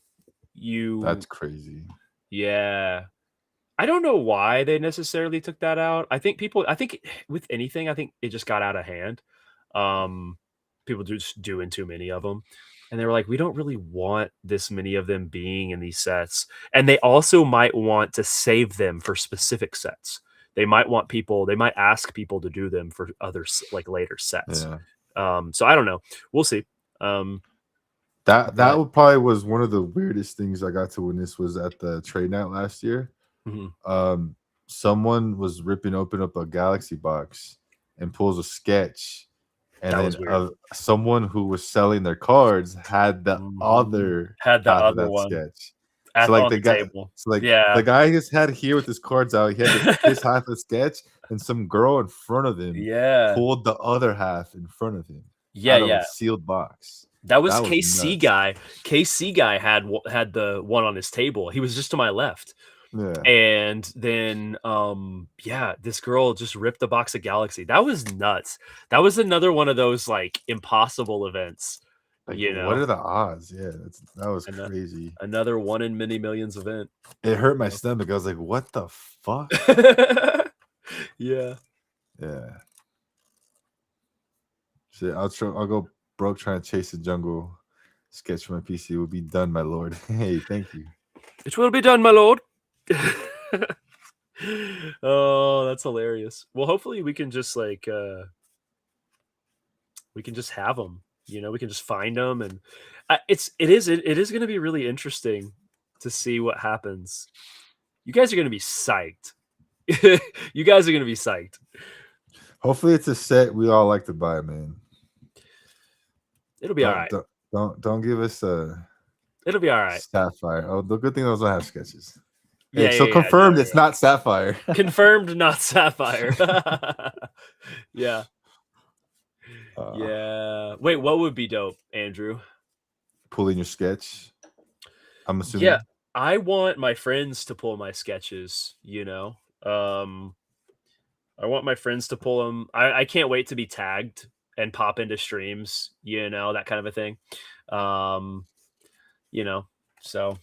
That's crazy. Yeah. I don't know why they necessarily took that out. I think with anything, I think it just got out of hand. People just doing too many of them. And they were like, we don't really want this many of them being in these sets. And they also might want to save them for specific sets. They might ask people to do them for other like later sets. Yeah. So I don't know. We'll see. That probably was one of the weirdest things I got to witness was at the trade night last year. Someone was ripping open up a Galaxy box and pulls a sketch, and then someone who was selling their cards had the other one sketch. So like the guy, the guy just had here with his cards out. He had his half of sketch, and some girl in front of him pulled the other half in front of him. Out of a sealed box. That was KC nuts. Guy. KC guy had the one on his table. He was just to my left. Yeah. And then this girl just ripped the box of Galaxy. That was nuts. That was another one of those like impossible events. Like, what are the odds? Yeah, that was crazy. Another 1 in many millions event. It hurt my stomach. I was like, what the fuck? Yeah. Shit, I'll go broke trying to chase the jungle sketch from my PC. It will be done, my lord. Hey, thank you. It will be done, my lord. Oh, that's hilarious. Well, hopefully we can just like we can just have them. We can just find them, and it is going to be really interesting to see what happens. You guys are going to be psyched. You guys are gonna be psyched. Hopefully, it's a set we all like to buy, man. It'll be all Don't right. don't don't give us a It'll be all right. Sapphire. Oh, the good thing those don't have sketches. Hey, Yeah, so yeah, yeah. No, confirmed no, it's no. not Sapphire. Confirmed, not Sapphire. Yeah, uh, yeah. Wait, what would be dope, Andrew? pulling your sketch. I'm Yeah, assuming. I want my friends to pull my sketches. I want my friends to pull them. I can't wait to be tagged and pop into streams. That kind of a thing. Um, you know, so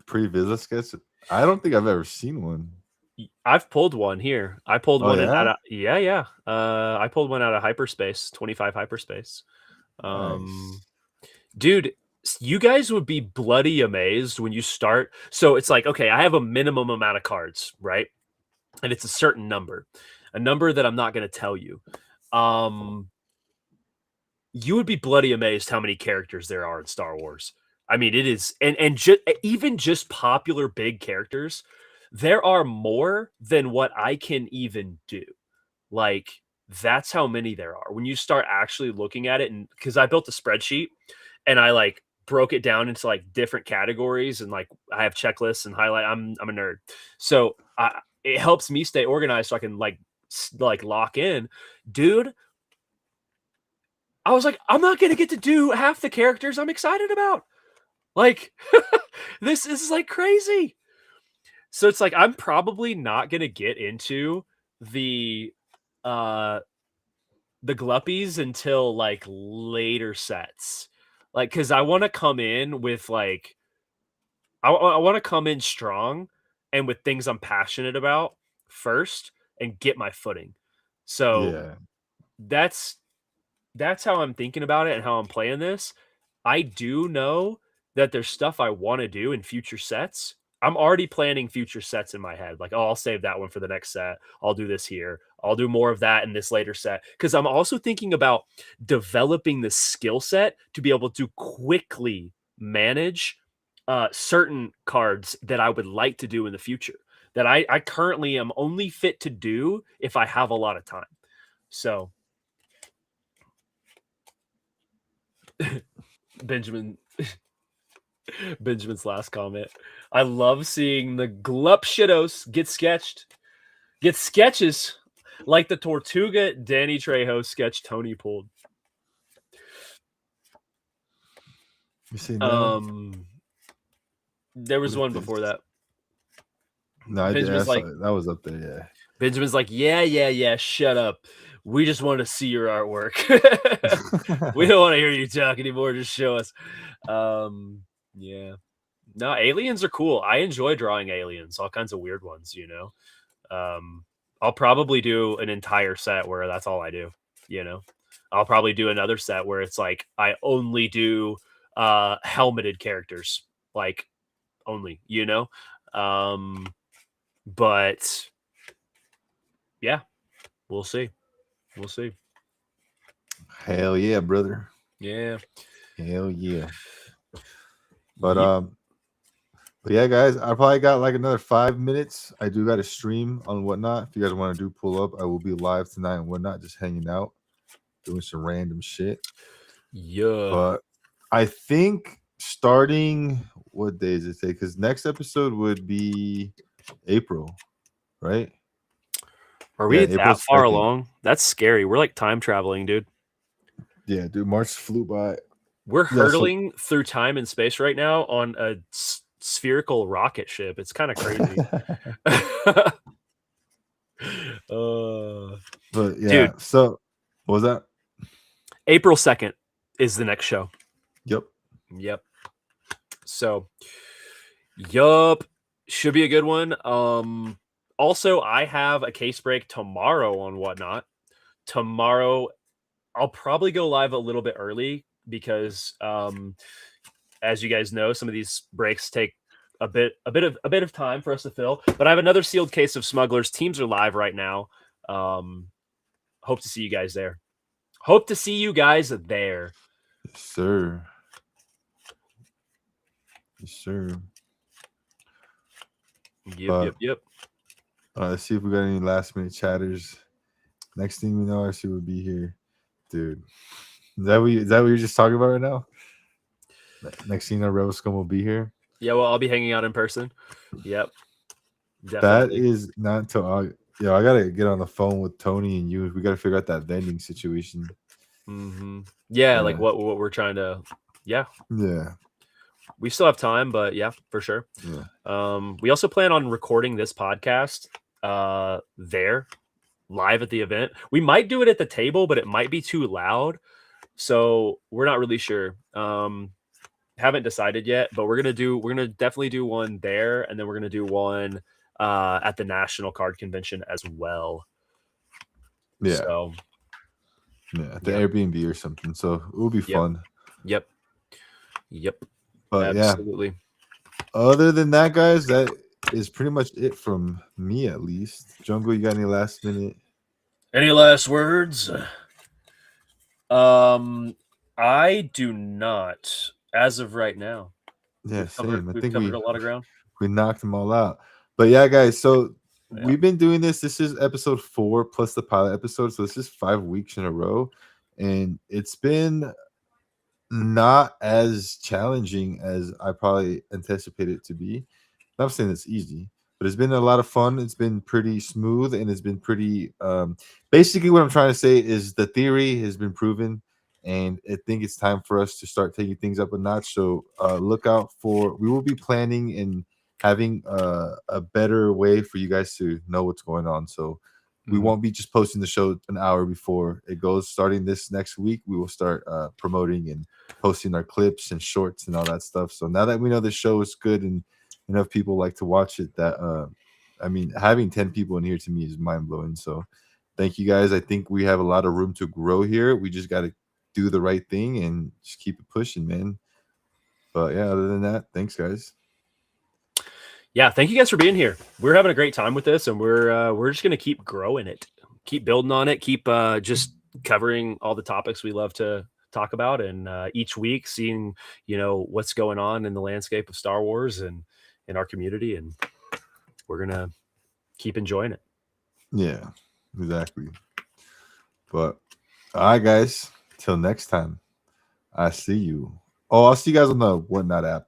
Pre-Visa sketch. I don't think I've ever seen one. I've pulled one here. I pulled Oh one yeah, out of yeah, yeah. I pulled one out of hyperspace, 25 hyperspace. Um, nice. dude, you guys would be bloody amazed when you start. So it's like, okay, I have a minimum amount of cards, right? And it's a certain number, a number that I'm not going to tell you. Um, you would be bloody amazed how many characters there are in Star Wars. I mean, it is, and even just popular big characters, there are more than what I can even do. Like, that's how many there are. When you start actually looking at it, and because I built a spreadsheet and I like broke it down into like different categories and like I have checklists and highlight. I'm a nerd, so it helps me stay organized so I can like lock in, dude. I was like, I'm not gonna get to do half the characters I'm excited about. Like, this is like crazy. So it's like I'm probably not gonna get into the uh the gluppies until like later sets. Like, cause I want to come in with like I want to come in strong and with things I'm passionate about first and get my footing. So Yeah, that's that's how I'm thinking about it and how I'm playing this. I do know that there's stuff I want to do in future sets. I'm already planning future sets in my head. Like, oh, I'll save that one for the next set. I'll do this here. I'll do more of that in this later set. Because I'm also thinking about developing the skill set to be able to quickly manage certain cards that I would like to do in the future that I currently am only fit to do if I have a lot of time. So Benjamin Benjamin's last comment. I love seeing the glup shittos get sketches like the Tortuga Danny Trejo sketch Tony pulled. you see now. There What was is one this? before that. No, I did. I Benjamin's saw like it. That was up there. Yeah. Benjamin's like, yeah, yeah, yeah. Shut up. We just want to see your artwork. We don't want to hear you talk anymore. Just show us. Yeah. No, aliens are cool. I enjoy drawing aliens, all kinds of weird ones. I'll probably do an entire set where that's all I do, you know. I'll probably do another set where it's like I only do helmeted characters, like only. But yeah, we'll see. We'll see. Hell yeah, brother. Yeah. Hell yeah. But Yep. but yeah, guys, I probably got like another 5 minutes. I do got a stream on Whatnot. If you guys want to do pull up, I will be live tonight and Whatnot, just hanging out, doing some random shit. Yeah. But I think starting what day is it say? Because next episode would be April, right? Are Yeah, we April that far 2nd. along? That's scary. We're like time traveling, dude. Yeah, dude, March flew by. We're Yeah, so hurtling through time and space right now on a spherical rocket ship. It's kind of crazy. uh, but dude, yeah, so what was that? April 2nd is the next show. Yep. Yep. So, yup. Should be a good one. Also, I have a case break tomorrow on Whatnot. Tomorrow, I'll probably go live a little bit early because as you guys know, some of these breaks take a bit of time for us to fill. But I have another sealed case of Smugglers. Teams are live right now. Hope to see you guys there. Hope to see you guys there. Yes, sir. Yes, sir. Yep, But yep, yep. Let's see if we got any last minute chatters. Next thing we know, RC will be here, dude. Is that what you're just talking about right now? Next thing you know, Rebel Scum will be here. Yeah, well, I'll be hanging out in person. Yep, That definitely. is not until August. Yeah, I gotta get on the phone with Tony and you. We gotta figure out that vending situation. Yeah, like Yeah, what we're trying to. Yeah, yeah, we still have time, but yeah, for sure. yeah, We also plan on recording this podcast there live at the event. We might do it at the table, but it might be too loud. So we're not really sure. Haven't decided yet, but we're gonna definitely do one there, and then we're gonna do one at the National Card Convention as well. yeah, So yeah. At the yeah, Airbnb or something. So it will be yep, fun. yep, yep, But yeah, absolutely. other than that, guys, that is pretty much it from me at least. Jungle, you got any last minute? Any last words? Um, I do not, as of right now. Yeah, same. I We've think covered a lot of ground. we knocked them all out. But yeah, guys, so Yeah. we've been doing this. This is episode 4 plus the pilot episode. So this is 5 weeks in a row. And it's been not as challenging as I probably anticipated it to be. Not saying it's easy, but it's been a lot of fun. It's been pretty smooth and it's been pretty basically what I'm trying to say is the theory has been proven, and I think it's time for us to start taking things up a notch. So look out for we will be planning and having a better way for you guys to know what's going on. So we Mhm. won't be just posting the show an hour before it goes. Starting this next week, we will start promoting and posting our clips and shorts and all that stuff. So now that we know the show is good and enough people like to watch it, that I mean, having 10 people in here to me is mind blowing. So thank you guys. I think we have a lot of room to grow here. We just got to do the right thing and just keep it pushing, man. But yeah, other than that, thanks, guys. Yeah, thank you guys for being here. We're having a great time with this, and we're just gonna keep growing it, keep building on it, keep just covering all the topics we love to talk about, and each week seeing what's going on in the landscape of Star Wars and in our community, and we're gonna keep enjoying it. Yeah, exactly. But all right, guys. Till next time, I see you. Oh, I'll see you guys on the Whatnot app.